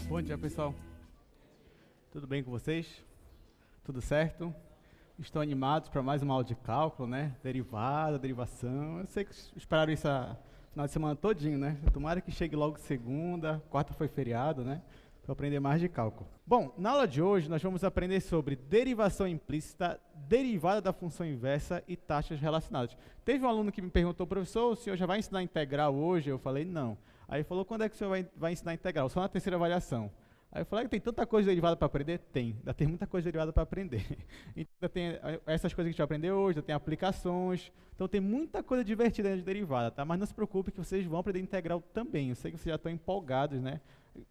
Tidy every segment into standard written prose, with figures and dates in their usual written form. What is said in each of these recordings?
Bom dia, pessoal. Tudo bem com vocês? Tudo certo? Estão animados para mais uma aula de cálculo, né? Derivada, derivação. Eu sei que esperaram isso a final de semana todinho, né? Tomara que chegue logo segunda, quarta foi feriado, né? Para aprender mais de cálculo. Bom, na aula de hoje nós vamos aprender sobre derivação implícita, derivada da função inversa e taxas relacionadas. Teve um aluno que me perguntou, professor, o senhor já vai ensinar integral hoje? Eu falei, não. Aí ele falou, quando é que o senhor vai ensinar integral? Só na terceira avaliação. Aí eu falei, tem tanta coisa derivada para aprender? Tem, ainda tem muita coisa derivada para aprender. Então, tem essas coisas que a gente vai aprender hoje, tem aplicações, então tem muita coisa divertida de derivada, tá? Mas não se preocupe que vocês vão aprender integral também, eu sei que vocês já estão empolgados, né?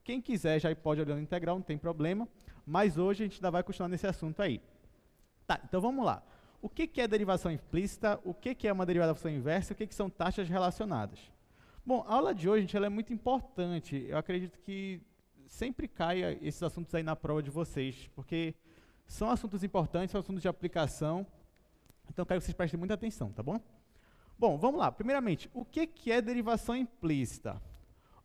Quem quiser já pode olhar no integral, não tem problema, mas hoje a gente ainda vai continuar nesse assunto aí. Tá, então vamos lá. O que é derivação implícita, o que é uma derivada da função inversa, o que são taxas relacionadas? Bom, a aula de hoje, gente, ela é muito importante, eu acredito que sempre caia esses assuntos aí na prova de vocês, porque são assuntos importantes, são assuntos de aplicação, então eu quero que vocês prestem muita atenção, tá bom? Bom, vamos lá. Primeiramente, o que é derivação implícita?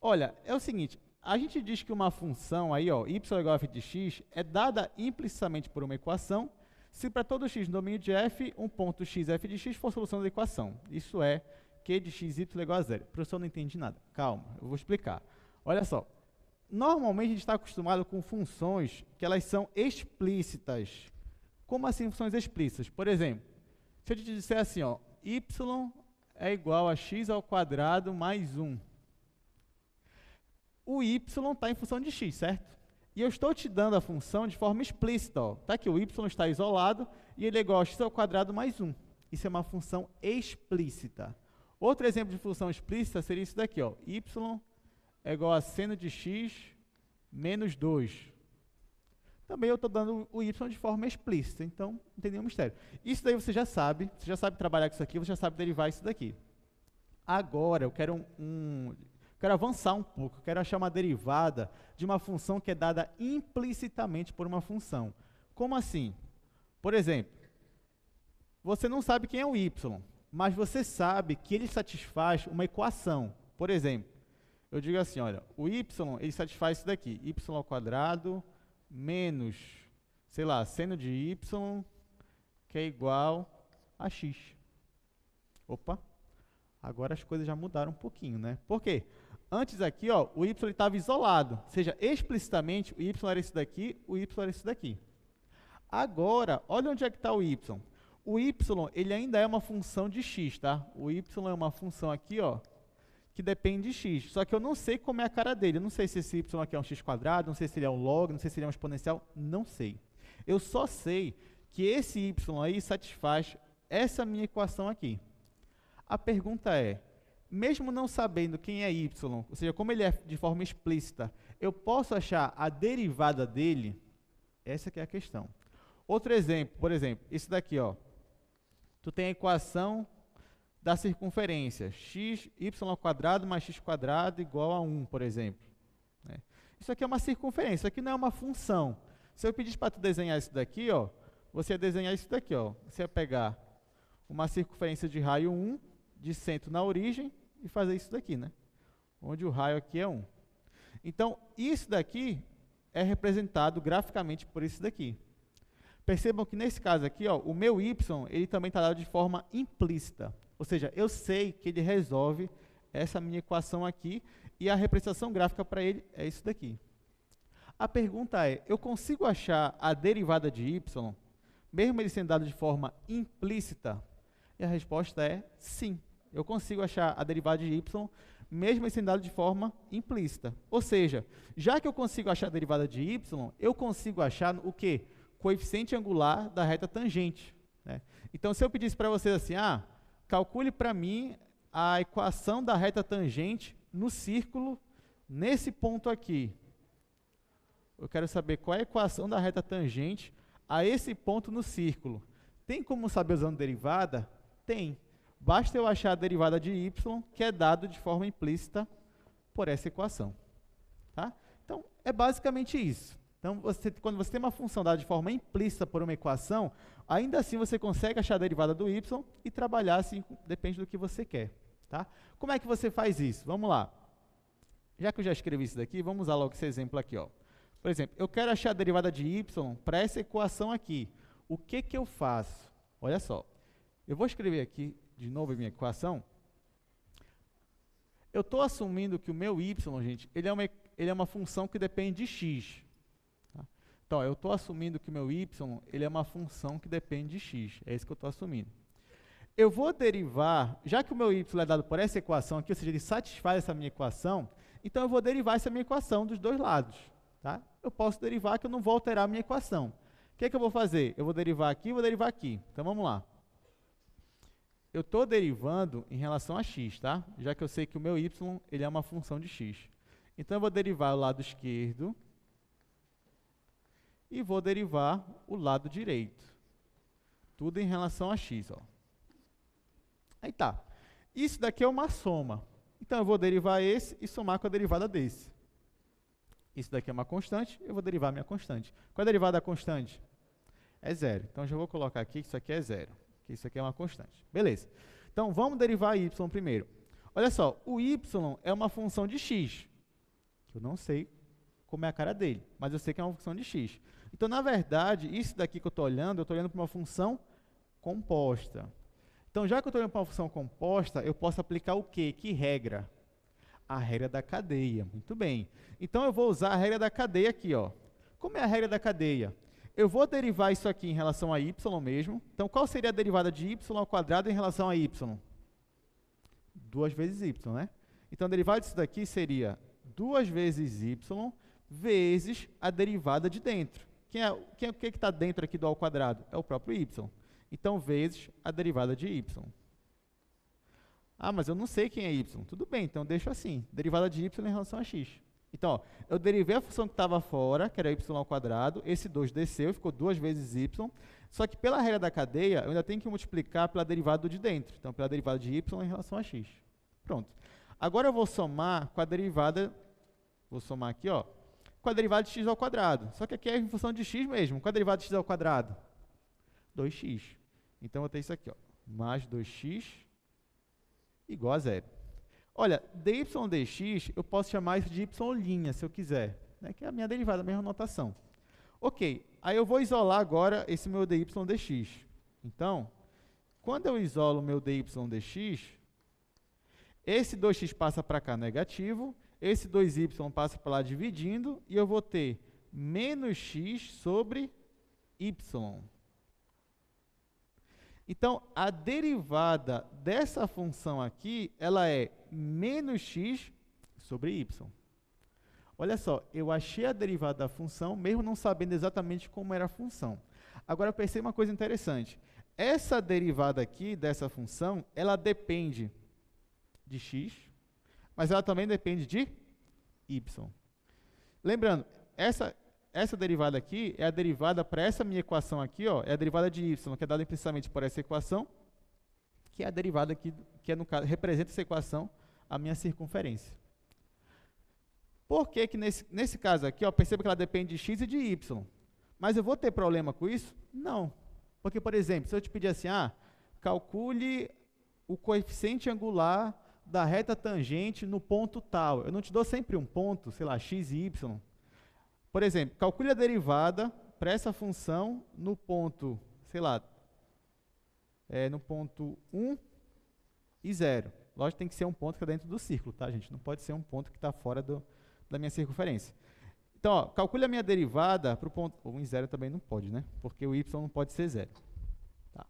Olha, é o seguinte, a gente diz que uma função aí, ó, y igual a f de x, é dada implicitamente por uma equação, se para todo x no domínio de f, um ponto x f de x for solução da equação. Isso é, q de x, y igual a zero. Professor, não entendi nada. Calma, eu vou explicar. Olha só. Normalmente, a gente está acostumado com funções que elas são explícitas. Como assim funções explícitas? Por exemplo, se eu te disser assim, ó, y é igual a x ao quadrado mais 1. O y está em função de x, certo? E eu estou te dando a função de forma explícita. Ó. Tá aqui, o y está isolado e ele é igual a x ao quadrado mais 1. Isso é uma função explícita. Outro exemplo de função explícita seria isso daqui, ó, y é igual a seno de x menos 2. Também eu estou dando o y de forma explícita, então não tem nenhum mistério. Isso daí você já sabe trabalhar com isso aqui, você já sabe derivar isso daqui. Agora, eu quero quero avançar um pouco, eu quero achar uma derivada de uma função que é dada implicitamente por uma função. Como assim? Por exemplo, você não sabe quem é o y, mas você sabe que ele satisfaz uma equação. Por exemplo, eu digo assim, olha, o y, ele satisfaz isso daqui, y ao quadrado menos, sei lá, seno de y, que é igual a x. Opa, agora as coisas já mudaram um pouquinho, né? Por quê? Antes aqui, ó, o y estava isolado, ou seja, explicitamente, o y era isso daqui, o y era isso daqui. Agora, olha onde é que está o y. O y, ele ainda é uma função de x, tá? O y é uma função aqui, ó, que depende de x, só que eu não sei como é a cara dele, eu não sei se esse y aqui é um x quadrado, não sei se ele é um log, não sei se ele é um exponencial, não sei. Eu só sei que esse y aí satisfaz essa minha equação aqui. A pergunta é, mesmo não sabendo quem é y, ou seja, como ele é de forma explícita, eu posso achar a derivada dele? Essa que é a questão. Outro exemplo, por exemplo, esse daqui, ó. Tu tem a equação da circunferência, y ao quadrado mais x quadrado igual a 1, por exemplo. Isso aqui é uma circunferência, isso aqui não é uma função. Se eu pedisse para tu desenhar isso daqui, ó, você ia desenhar isso daqui, ó. Você ia pegar uma circunferência de raio 1, de centro na origem, e fazer isso daqui, né? Onde o raio aqui é 1. Então, isso daqui é representado graficamente por isso daqui. Percebam que nesse caso aqui, ó, o meu y, ele também está dado de forma implícita. Ou seja, eu sei que ele resolve essa minha equação aqui e a representação gráfica para ele é isso daqui. A pergunta é, eu consigo achar a derivada de y, mesmo ele sendo dado de forma implícita? E a resposta é sim. Eu consigo achar a derivada de y, mesmo ele sendo dado de forma implícita. Ou seja, já que eu consigo achar a derivada de y, eu consigo achar o quê? Coeficiente angular da reta tangente. Né? Então, se eu pedisse para vocês assim, calcule para mim a equação da reta tangente no círculo, nesse ponto aqui. Eu quero saber qual é a equação da reta tangente a esse ponto no círculo. Tem como saber usando derivada? Tem. Basta eu achar a derivada de y, que é dado de forma implícita por essa equação. Tá? Então, é basicamente isso. Então, quando você tem uma função dada de forma implícita por uma equação, ainda assim você consegue achar a derivada do y e trabalhar assim, depende do que você quer. Tá? Como é que você faz isso? Vamos lá. Já que eu já escrevi isso daqui, vamos usar logo esse exemplo aqui. Ó. Por exemplo, eu quero achar a derivada de y para essa equação aqui. O que que eu faço? Olha só, eu vou escrever aqui de novo a minha equação. Eu estou assumindo que o meu y, gente, ele é uma função que depende de x. Tá? Então, eu estou assumindo que o meu y ele é uma função que depende de x. É isso que eu estou assumindo. Eu vou derivar, já que o meu y é dado por essa equação aqui, ou seja, ele satisfaz essa minha equação, então eu vou derivar essa minha equação dos dois lados. Tá? Eu posso derivar que eu não vou alterar a minha equação. O que é que eu vou fazer? Eu vou derivar aqui e vou derivar aqui. Então, vamos lá. Eu estou derivando em relação a x, tá? Já que eu sei que o meu y ele é uma função de x. Então, eu vou derivar o lado esquerdo e vou derivar o lado direito. Tudo em relação a x. Ó. Aí tá. Isso daqui é uma soma. Então, eu vou derivar esse e somar com a derivada desse. Isso daqui é uma constante, eu vou derivar a minha constante. Qual é a derivada da constante? É zero. Então, já vou colocar aqui que isso aqui é zero. Que isso aqui é uma constante. Beleza. Então, vamos derivar y primeiro. Olha só, o y é uma função de x. Eu não sei como é a cara dele, mas eu sei que é uma função de x. Então, na verdade, isso daqui que eu estou olhando, eu estou olhando para uma função composta. Então, já que eu estou olhando para uma função composta, eu posso aplicar o quê? Que regra? A regra da cadeia. Muito bem. Então, eu vou usar a regra da cadeia aqui. Ó. Como é a regra da cadeia? Eu vou derivar isso aqui em relação a y mesmo. Então, qual seria a derivada de y ao quadrado em relação a y? 2 vezes y, né? Então, a derivada disso daqui seria 2 vezes y vezes a derivada de dentro. O que está dentro aqui do ao quadrado? É o próprio y. Então, vezes a derivada de y. Ah, mas eu não sei quem é y. Tudo bem, então deixo assim. Derivada de y em relação a x. Então, ó, eu derivei a função que estava fora, que era y ao quadrado. Esse 2 desceu, ficou 2 vezes y. Só que pela regra da cadeia, eu ainda tenho que multiplicar pela derivada do de dentro. Então, pela derivada de y em relação a x. Pronto. Agora eu vou somar com a derivada, vou somar aqui, ó, com a derivada de x ao quadrado. Só que aqui é em função de x mesmo. Qual a derivada de x ao quadrado? 2x. Então, eu vou ter isso aqui, ó, mais 2x igual a zero. Olha, dy dx, eu posso chamar isso de y', se eu quiser, né, que é a minha derivada, a mesma notação. Ok, aí eu vou isolar agora esse meu dy dx. Então, quando eu isolo o meu dy dx, esse 2x passa para cá negativo, esse 2y passa para lá dividindo, e eu vou ter menos x sobre y. Então, a derivada dessa função aqui, ela é menos x sobre y. Olha só, eu achei a derivada da função, mesmo não sabendo exatamente como era a função. Agora, eu pensei uma coisa interessante. Essa derivada aqui, dessa função, ela depende de x, mas ela também depende de y. Lembrando, essa derivada aqui é a derivada para essa minha equação aqui, ó, é a derivada de y, que é dada implicitamente por essa equação, que é a derivada aqui, que é, no caso, representa essa equação, a minha circunferência. Por que que nesse caso aqui, ó, perceba que ela depende de x e de y. Mas eu vou ter problema com isso? Não. Porque, por exemplo, se eu te pedir assim, calcule o coeficiente angular da reta tangente no ponto tal. Eu não te dou sempre um ponto, sei lá, x e y. Por exemplo, calcule a derivada para essa função no ponto, sei lá, no ponto 1 e 0. Lógico que tem que ser um ponto que está dentro do círculo, tá, gente? Não pode ser um ponto que está fora da minha circunferência. Então, ó, calcule a minha derivada para o ponto... 1 e 0 também não pode, né? Porque o y não pode ser 0. Tá.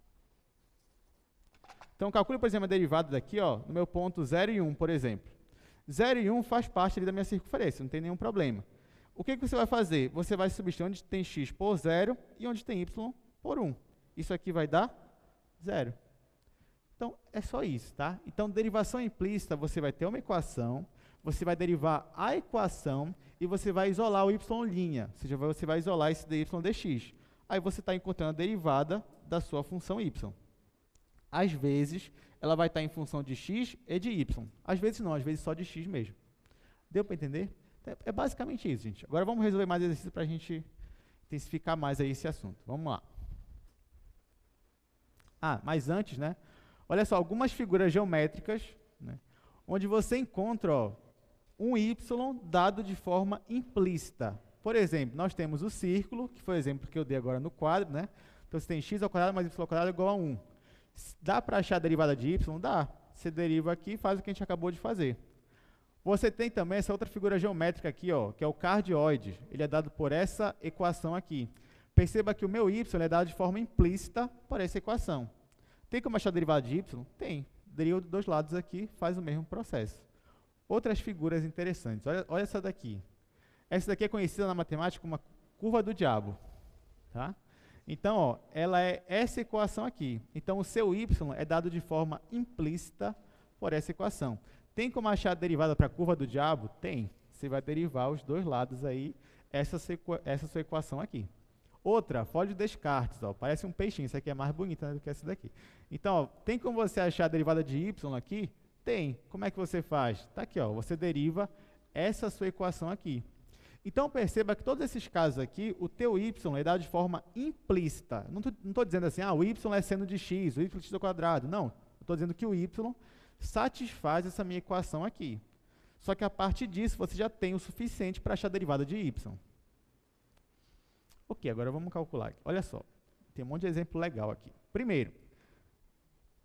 Então, calcule, por exemplo, a derivada daqui, ó, no meu ponto 0 e 1, por exemplo. 0 e 1 faz parte ali da minha circunferência, não tem nenhum problema. O que você vai fazer? Você vai substituir onde tem x por 0 e onde tem y por 1. Isso aqui vai dar 0. Então, é só isso, tá? Então, derivação implícita, você vai ter uma equação, você vai derivar a equação e você vai isolar o y', ou seja, você vai isolar esse dy dx. Aí você está encontrando a derivada da sua função y. Às vezes, ela vai estar em função de x e de y. Às vezes não, às vezes só de x mesmo. Deu para entender? É basicamente isso, gente. Agora vamos resolver mais exercícios para a gente intensificar mais aí esse assunto. Vamos lá. Mas antes, né? Olha só, algumas figuras geométricas, né, onde você encontra, ó, um y dado de forma implícita. Por exemplo, nós temos o círculo, que foi o exemplo que eu dei agora no quadro, né? Então, você tem x ao quadrado mais y ao quadrado igual a 1. Dá para achar a derivada de y? Dá. Você deriva aqui e faz o que a gente acabou de fazer. Você tem também essa outra figura geométrica aqui, ó, que é o cardioide. Ele é dado por essa equação aqui. Perceba que o meu y é dado de forma implícita por essa equação. Tem como achar a derivada de y? Tem. Deriva dos dois lados aqui, faz o mesmo processo. Outras figuras interessantes. Olha essa daqui. Essa daqui é conhecida na matemática como a curva do diabo. Tá? Então, ó, ela é essa equação aqui. Então, o seu y é dado de forma implícita por essa equação. Tem como achar a derivada para a curva do diabo? Tem. Você vai derivar os dois lados aí, essa sua equação aqui. Outra, folha de Descartes, ó, parece um peixinho, essa aqui é mais bonita, né, do que essa daqui. Então, ó, tem como você achar a derivada de y aqui? Tem. Como é que você faz? Está aqui, ó, você deriva essa sua equação aqui. Então, perceba que todos esses casos aqui, o teu y é dado de forma implícita. Não estou dizendo assim, o y é seno de x, o y é x ao quadrado. Não, estou dizendo que o y satisfaz essa minha equação aqui. Só que a partir disso, você já tem o suficiente para achar a derivada de y. Ok, agora vamos calcular aqui. Olha só, tem um monte de exemplo legal aqui. Primeiro,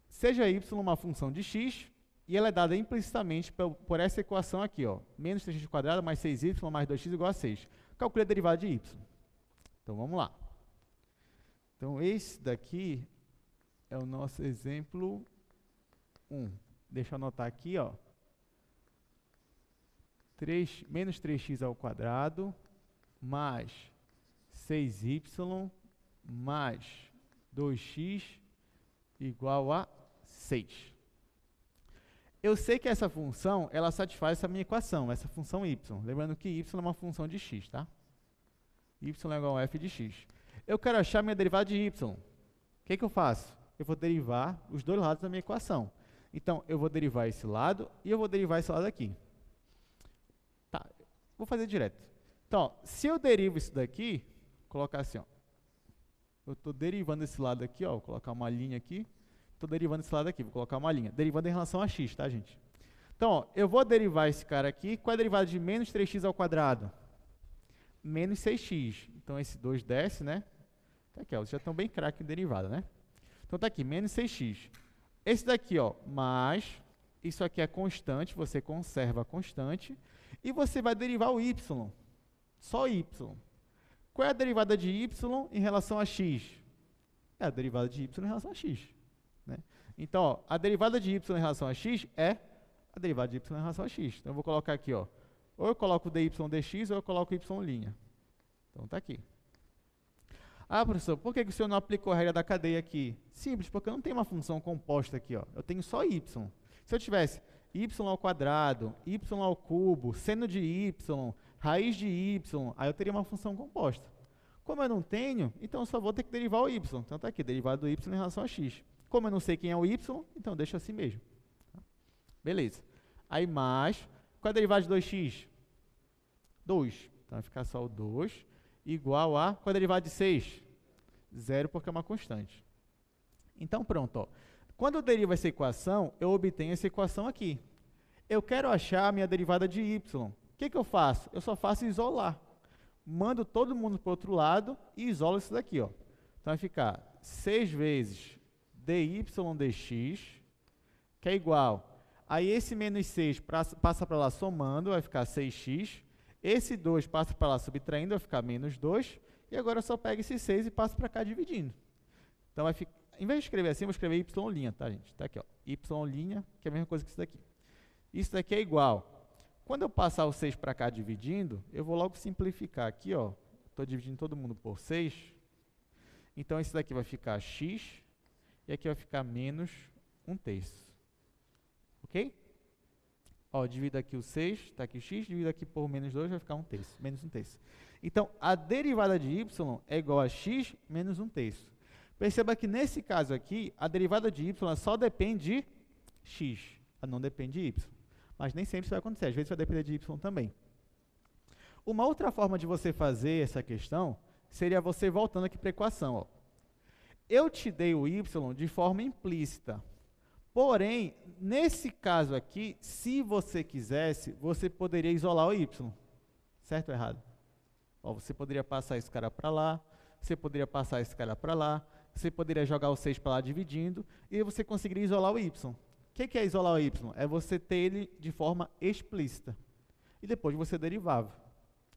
seja y uma função de x, e ela é dada implicitamente por essa equação aqui, ó, menos 3x ao quadrado mais 6y mais 2x igual a 6. Calcule a derivada de y. Então, vamos lá. Então, esse daqui é o nosso exemplo 1. Deixa eu anotar aqui, ó. Menos 3x ao quadrado mais 6y mais 2x igual a 6. Eu sei que essa função, ela satisfaz essa minha equação, essa função y. Lembrando que y é uma função de x, tá? Y é igual a f de x. Eu quero achar minha derivada de y. O que eu faço? Eu vou derivar os dois lados da minha equação. Então, eu vou derivar esse lado e eu vou derivar esse lado aqui. Tá, vou fazer direto. Então, ó, se eu derivo isso daqui, vou colocar assim, ó. Eu estou derivando esse lado aqui, ó, vou colocar uma linha aqui. Estou derivando esse lado aqui, vou colocar uma linha. Derivando em relação a x, tá, gente? Então, ó, eu vou derivar esse cara aqui. Qual é a derivada de menos 3x ao quadrado? Menos 6x. Então, esse 2 desce, né? Tá aqui, ó, vocês já estão bem craque em derivada, né? Então, tá aqui, menos 6x. Esse daqui, ó, mais, isso aqui é constante, você conserva a constante. E você vai derivar o y. Só y. Qual é a derivada de y em relação a x? É a derivada de y em relação a x. Né? Então, ó, a derivada de y em relação a x é a derivada de y em relação a x. Então, eu vou colocar aqui, ó, ou eu coloco dy dx, ou eu coloco y'. Então, está aqui. Ah, professor, por que o senhor não aplicou a regra da cadeia aqui? Simples, porque eu não tenho uma função composta aqui, ó. Eu tenho só y. Se eu tivesse y ao quadrado, y ao cubo, seno de y, raiz de y, aí eu teria uma função composta. Como eu não tenho, então eu só vou ter que derivar o y. Então, está aqui, derivada do y em relação a x. Como eu não sei quem é o y, então deixa assim mesmo. Beleza. Aí mais, qual é a derivada de 2x? 2. Então vai ficar só o 2 igual a, qual é a derivada de 6? 0, porque é uma constante. Então pronto, ó. Quando eu derivo essa equação, eu obtenho essa equação aqui. Eu quero achar a minha derivada de y. O que eu faço? Eu só faço isolar. Mando todo mundo para o outro lado e isolo isso daqui, ó. Então vai ficar 6 vezes dy dx, que é igual. Aí esse menos 6 passa para lá somando, vai ficar 6x. Esse 2 passa para lá subtraindo, vai ficar menos 2. E agora eu só pego esse 6 e passo para cá dividindo. Então vai ficar, em vez de escrever assim, eu vou escrever y', tá, gente? Tá aqui, ó. Y', que é a mesma coisa que isso daqui. Isso daqui é igual. Quando eu passar o 6 para cá dividindo, eu vou logo simplificar aqui, ó. Estou dividindo todo mundo por 6. Então, esse daqui vai ficar x. E aqui vai ficar menos 1/3. Ok? Ó, divido aqui o 6, está aqui x, divido aqui por menos 2, vai ficar 1/3, menos 1/3. Então, a derivada de y é igual a x menos 1/3. Perceba que nesse caso aqui, a derivada de y só depende de x, ela não depende de y. Mas nem sempre isso vai acontecer, às vezes vai depender de y também. Uma outra forma de você fazer essa questão seria você voltando aqui para a equação, ó. Eu te dei o y de forma implícita. Porém, nesse caso aqui, se você quisesse, você poderia isolar o y. Certo ou errado? Ó, você poderia passar esse cara para lá, você poderia passar esse cara para lá, você poderia jogar o 6 para lá dividindo, e você conseguiria isolar o y. O que é isolar o y? É você ter ele de forma explícita. E depois você derivava.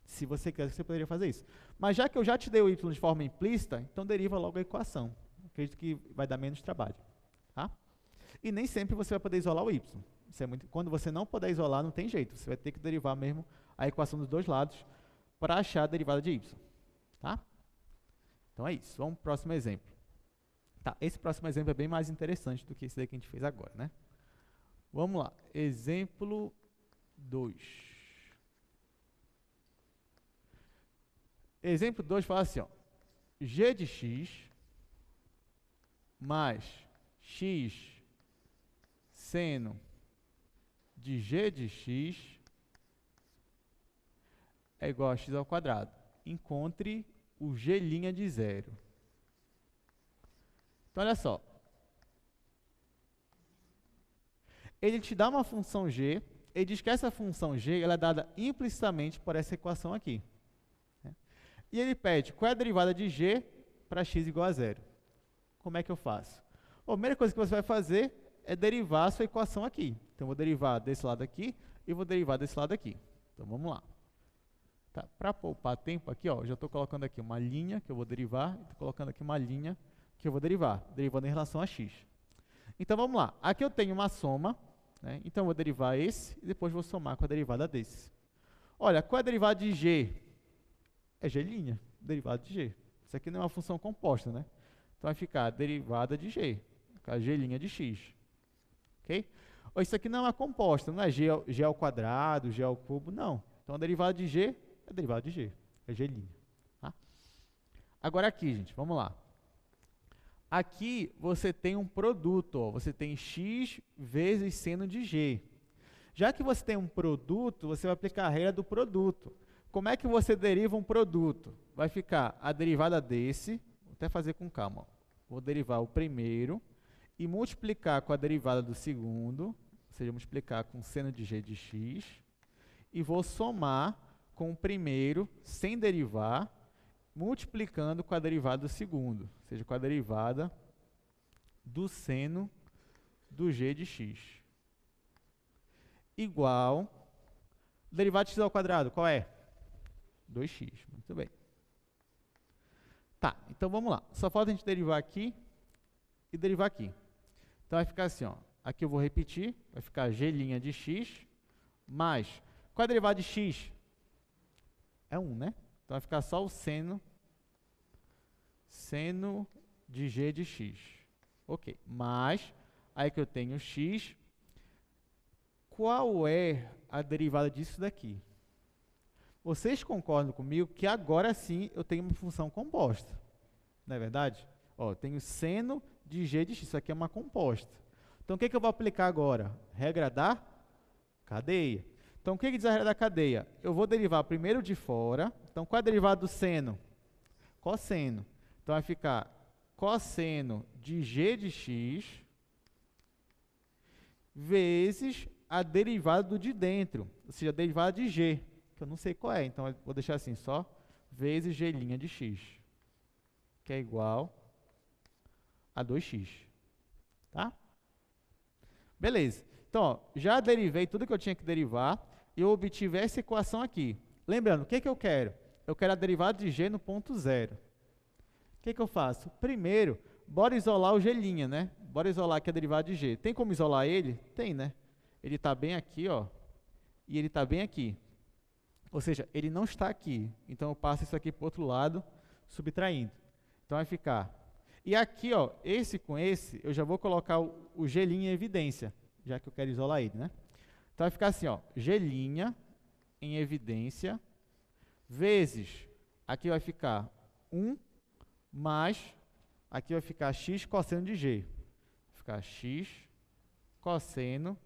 Se você quiser, você poderia fazer isso. Mas já que eu já te dei o y de forma implícita, então deriva logo a equação. Acredito que vai dar menos trabalho. Tá? E nem sempre você vai poder isolar o y. Quando você não puder isolar, não tem jeito. Você vai ter que derivar mesmo a equação dos dois lados para achar a derivada de y. Tá? Então é isso. Vamos para o próximo exemplo. Tá, esse próximo exemplo é bem mais interessante do que esse daí que a gente fez agora, né? Vamos lá. Exemplo 2. Exemplo 2 fala assim, ó, g de x mais x seno de g de x é igual a x ao quadrado. Encontre o g' de zero. Então, olha só. Ele te dá uma função g, ele diz que essa função g ela é dada implicitamente por essa equação aqui. E ele pede qual é a derivada de g para x igual a zero. Como é que eu faço? Bom, a primeira coisa que você vai fazer é derivar a sua equação aqui. Então, eu vou derivar desse lado aqui e vou derivar desse lado aqui. Então, vamos lá. Tá, para poupar tempo aqui, ó, já estou colocando aqui uma linha que eu vou derivar, estou colocando aqui uma linha que eu vou derivar, derivando em relação a x. Então, vamos lá. Aqui eu tenho uma soma, né? Então, eu vou derivar esse e depois vou somar com a derivada desse. Olha, qual é a derivada de g? É g', derivada de g. Isso aqui não é uma função composta, né? Então, vai ficar derivada de g, vai ficar g' de x. Ok? Isso aqui não é uma composta, não é g ao quadrado, g ao cubo, não. Então, a derivada de g é derivada de g, é g'. Tá? Agora aqui, gente, vamos lá. Aqui você tem um produto, ó, você tem x vezes seno de g. Já que você tem um produto, você vai aplicar a regra do produto. Como é que você deriva um produto? Vai ficar a derivada desse, vou até fazer com calma, ó. Vou derivar o primeiro e multiplicar com a derivada do segundo, ou seja, multiplicar com seno de g de x, e vou somar com o primeiro, sem derivar, multiplicando com a derivada do segundo, ou seja, com a derivada do seno do g de x. Igual, derivada de x ao quadrado, qual é? 2x, muito bem. Tá, então vamos lá. Só falta a gente derivar aqui e derivar aqui. Então vai ficar assim, ó. Aqui eu vou repetir, vai ficar g' de x mais, qual é a derivada de x? É 1, né? Então vai ficar só o seno de g de x. Ok, mais, aí que eu tenho x, qual é a derivada disso daqui? Vocês concordam comigo que agora sim eu tenho uma função composta, não é verdade? Ó, eu tenho seno de g de x, isso aqui é uma composta. Então, o que eu vou aplicar agora? Regra da cadeia. Então, o que diz a regra da cadeia? Eu vou derivar primeiro de fora. Então, qual é a derivada do seno? Cosseno. Então, vai ficar cosseno de g de x vezes a derivada do de dentro, ou seja, a derivada de g, que eu não sei qual é. Então, eu vou deixar assim só, vezes g' de x, que é igual a 2x. Tá? Beleza. Então, ó, já derivei tudo que eu tinha que derivar e eu obtive essa equação aqui. Lembrando, o que eu quero? Eu quero a derivada de g no ponto zero. O que eu faço? Primeiro, bora isolar o g', né? Bora isolar aqui a derivada de g. Tem como isolar ele? Tem, né? Ele está bem aqui, ó, e ele está bem aqui. Ou seja, ele não está aqui. Então, eu passo isso aqui para o outro lado, subtraindo. Então, vai ficar. E aqui, ó, esse com esse, eu já vou colocar o g' em evidência, já que eu quero isolar ele, né? Então, vai ficar assim, ó, g' em evidência, vezes, aqui vai ficar 1, mais, aqui vai ficar x cosseno de g. Vai ficar x cosseno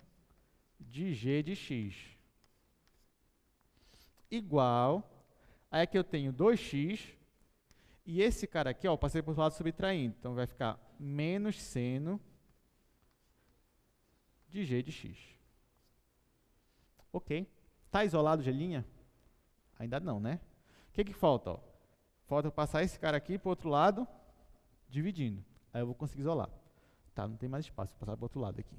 de g de x. Igual, aí aqui eu tenho 2x, e esse cara aqui, ó, eu passei para o outro lado subtraindo, então vai ficar menos seno de g de x. Ok. Está isolado o g'? Ainda não, né? O que falta? Ó? Falta eu passar esse cara aqui para o outro lado, dividindo. Aí eu vou conseguir isolar. Tá, não tem mais espaço, vou passar para o outro lado aqui.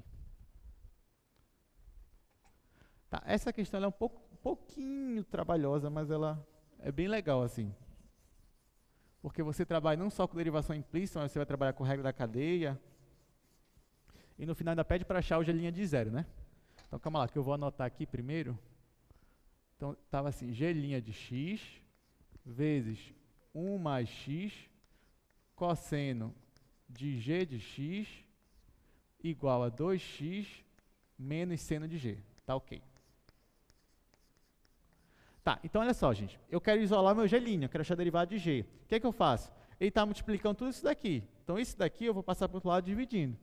Tá, essa questão ela é um pouquinho trabalhosa, mas ela é bem legal assim. Porque você trabalha não só com derivação implícita, mas você vai trabalhar com regra da cadeia. E no final ainda pede para achar o G' de zero, né? Então calma lá, que eu vou anotar aqui primeiro. Então estava assim, G' de x vezes 1 mais x cosseno de g de x igual a 2x menos seno de g. Tá ok. Tá, então olha só, gente. Eu quero isolar meu G', eu quero achar a derivada de g. O que é que eu faço? Ele está multiplicando tudo isso daqui. Então, isso daqui eu vou passar para o outro lado dividindo.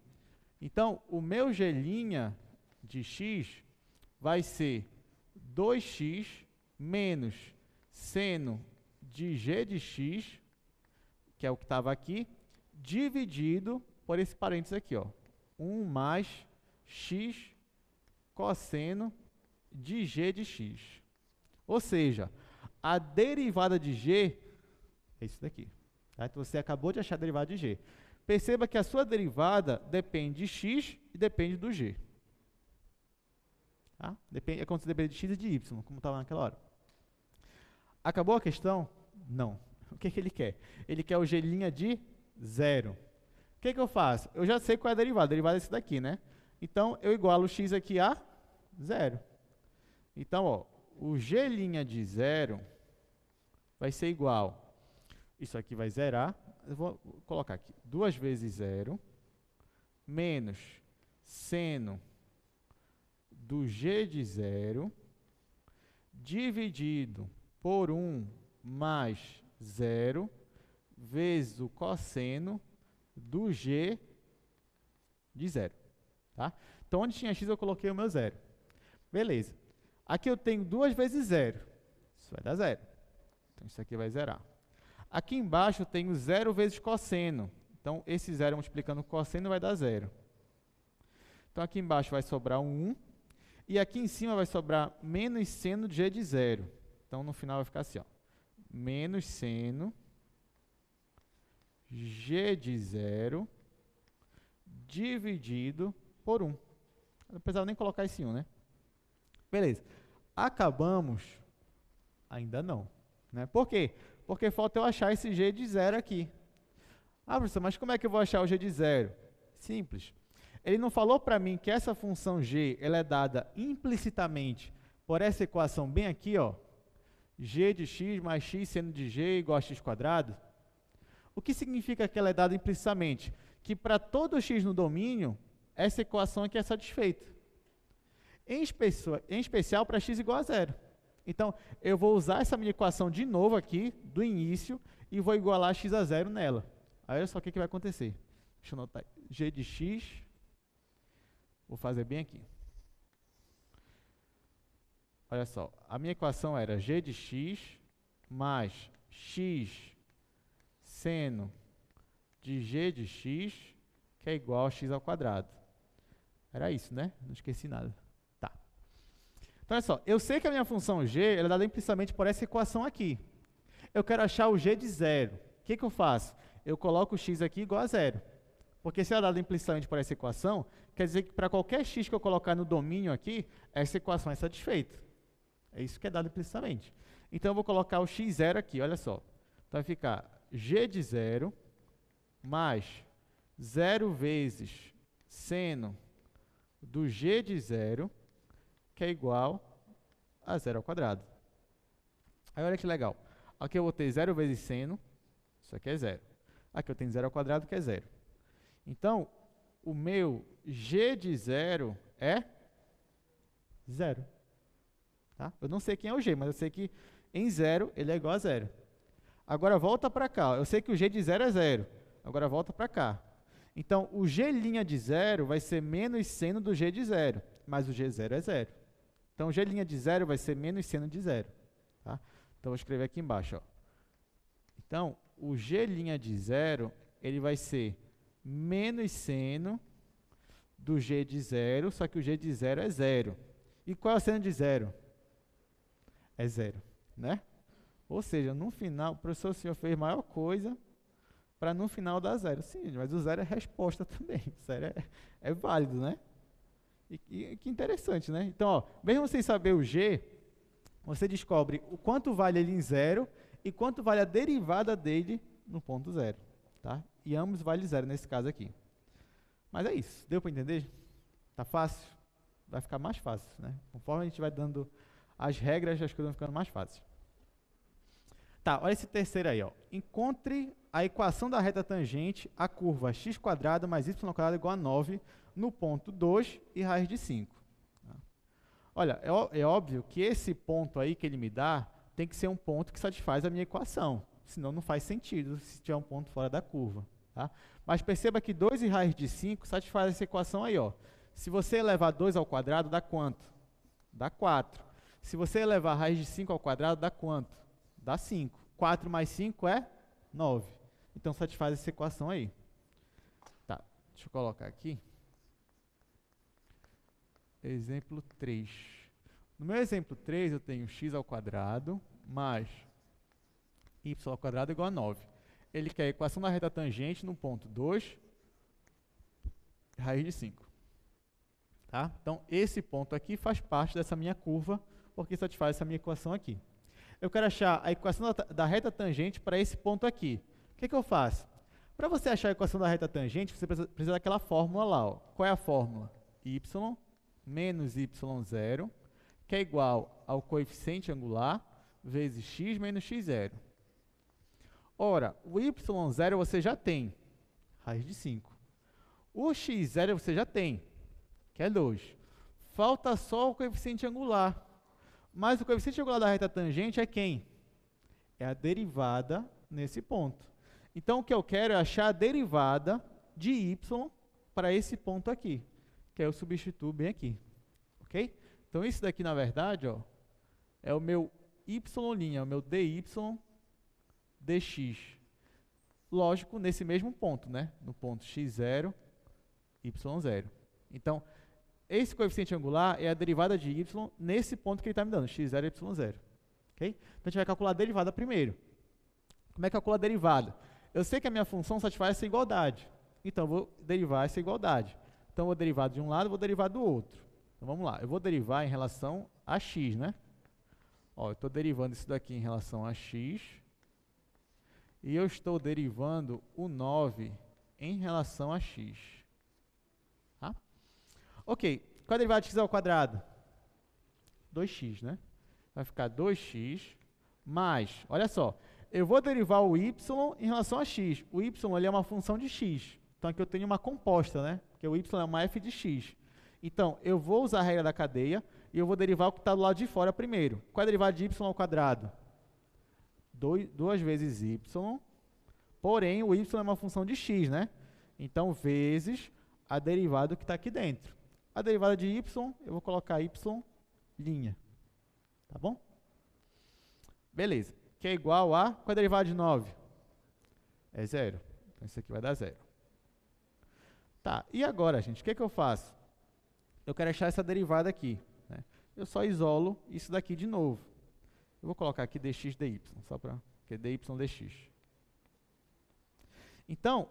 Então, o meu G' de x vai ser 2x menos seno de g de x, que é o que estava aqui, dividido por esse parênteses aqui, ó. 1 mais x cosseno de g de x. Ou seja, a derivada de g é isso daqui. Tá? Então, você acabou de achar a derivada de g. Perceba que a sua derivada depende de x e depende do g. Tá? É como se depende de x e de y, como estava naquela hora. Acabou a questão? Não. O que ele quer? Ele quer o G' de zero. O que eu faço? Eu já sei qual é a derivada. A derivada é esse daqui, né? Então, eu igualo o x aqui a zero. Então, ó, o G' de zero vai ser igual. Isso aqui vai zerar. Eu vou colocar aqui. 2 vezes zero menos seno do G de zero dividido por 1 mais zero vezes o cosseno do G de zero. Tá? Então, onde tinha x, eu coloquei o meu zero. Beleza. Aqui eu tenho 2 vezes zero. Isso vai dar zero. Então, isso aqui vai zerar. Aqui embaixo eu tenho 0 vezes cosseno. Então, esse zero multiplicando o cosseno vai dar zero. Então, aqui embaixo vai sobrar um 1. E aqui em cima vai sobrar menos seno de g de zero. Então, no final vai ficar assim, ó. Menos seno g de zero dividido por 1. Não precisava nem colocar esse 1, né? Beleza. Acabamos? Ainda não. Né? Por quê? Porque falta eu achar esse g de zero aqui. Ah, professor, mas como é que eu vou achar o g de zero? Simples. Ele não falou para mim que essa função g ela é dada implicitamente por essa equação bem aqui, ó, g de x mais x seno de g igual a x quadrado? O que significa que ela é dada implicitamente? Que para todo x no domínio, essa equação aqui é satisfeita. Em especial para x igual a zero. Então, eu vou usar essa minha equação de novo aqui, do início, e vou igualar x a zero nela. Aí, olha só o que vai acontecer. Deixa eu anotar. G de x, vou fazer bem aqui. Olha só, a minha equação era g de x mais x seno de g de x, que é igual a x ao quadrado. Era isso, né? Não esqueci nada. Tá. Então, olha só, eu sei que a minha função g ela é dada implicitamente por essa equação aqui. Eu quero achar o g de zero. O que eu faço? Eu coloco o x aqui igual a zero. Porque se ela é dada implicitamente por essa equação, quer dizer que para qualquer x que eu colocar no domínio aqui, essa equação é satisfeita. É isso que é dado implicitamente. Então, eu vou colocar o x0 aqui, olha só. Então, vai ficar g de zero mais 0 vezes seno do g de zero, que é igual a zero ao quadrado. Aí, olha que legal. Aqui eu vou ter 0 vezes seno, isso aqui é zero. Aqui eu tenho 0 ao quadrado, que é zero. Então, o meu g de zero é zero. Tá? Eu não sei quem é o g, mas eu sei que em zero ele é igual a zero. Agora volta para cá. Eu sei que o g de zero é zero. Agora volta para cá. Então, o g' de zero vai ser menos seno do g de zero. Mas o g0 é zero. Então, o g' de zero vai ser menos seno de zero. Tá? Então, vou escrever aqui embaixo. Ó. Então, o g' de zero ele vai ser menos seno do g de zero, só que o g de zero é zero. E qual é o seno de zero? É zero, né? Ou seja, no final, o professor, o senhor fez maior coisa para no final dar zero. Sim, mas o zero é resposta também. O zero é válido, né? E que interessante, né? Então, ó, mesmo sem saber o g, você descobre o quanto vale ele em zero e quanto vale a derivada dele no ponto zero. Tá? E ambos valem zero nesse caso aqui. Mas é isso. Deu para entender? Tá fácil? Vai ficar mais fácil, né? Conforme a gente vai dando as regras, as coisas vão ficando mais fáceis. Tá, olha esse terceiro aí, ó. Encontre a equação da reta tangente à curva x² mais y² igual a 9 no ponto 2 e raiz de 5. Tá? Olha, é óbvio que esse ponto aí que ele me dá tem que ser um ponto que satisfaz a minha equação. Senão não faz sentido se tiver um ponto fora da curva. Tá? Mas perceba que 2 e raiz de 5 satisfaz essa equação aí, ó. Se você elevar 2 ao quadrado, dá quanto? Dá 4. Se você elevar a raiz de 5 ao quadrado, dá quanto? Dá 5. 4 mais 5 é 9. Então, satisfaz essa equação aí. Tá, deixa eu colocar aqui. Exemplo 3. No meu exemplo 3, eu tenho x² mais y² igual a 9. Ele quer a equação da reta tangente no ponto 2, raiz de 5. Tá? Então, esse ponto aqui faz parte dessa minha curva, porque satisfaz essa minha equação aqui. Eu quero achar a equação da reta tangente para esse ponto aqui. O que eu faço? Para você achar a equação da reta tangente, você precisa daquela fórmula lá. Ó. Qual é a fórmula? Y menos y0, que é igual ao coeficiente angular, vezes x menos x0. Ora, o y0 você já tem, raiz de 5. O x0 você já tem, que é 2. Falta só o coeficiente angular. Mas o coeficiente angular da reta tangente é quem? É a derivada nesse ponto. Então, o que eu quero é achar a derivada de y para esse ponto aqui, que aí eu substituo bem aqui. Ok? Então, isso daqui, na verdade, ó, é o meu y', é o meu dy dx. Lógico, nesse mesmo ponto, né? No ponto x0, y0. Então, esse coeficiente angular é a derivada de y nesse ponto que ele está me dando, x0 e y0. Okay? Então, a gente vai calcular a derivada primeiro. Como é que calcula a derivada? Eu sei que a minha função satisfaz essa igualdade. Então, eu vou derivar essa igualdade. Então, eu vou derivar de um lado, vou derivar do outro. Então, vamos lá. Eu vou derivar em relação a x, né? Ó, eu estou derivando isso daqui em relação a x. E eu estou derivando o 9 em relação a x. Tá? Ok. Qual é a derivada de x ao quadrado? 2x, né? Vai ficar 2x mais, olha só, eu vou derivar o y em relação a x. O y ali é uma função de x. Então, aqui eu tenho uma composta, né? Porque o y é uma f de x. Então, eu vou usar a regra da cadeia e eu vou derivar o que está do lado de fora primeiro. Qual é a derivada de y ao quadrado? 2 vezes y, porém, o y é uma função de x, né? Então, vezes a derivada que está aqui dentro. A derivada de y, eu vou colocar y'. Tá bom? Beleza. Que é igual a... Qual é a derivada de 9? É 0. Então, isso aqui vai dar 0. Tá. E agora, gente, o que eu faço? Eu quero achar essa derivada aqui. Né? Eu só isolo isso daqui de novo. Eu vou colocar aqui dx dy, só para... que é dy dx. Então,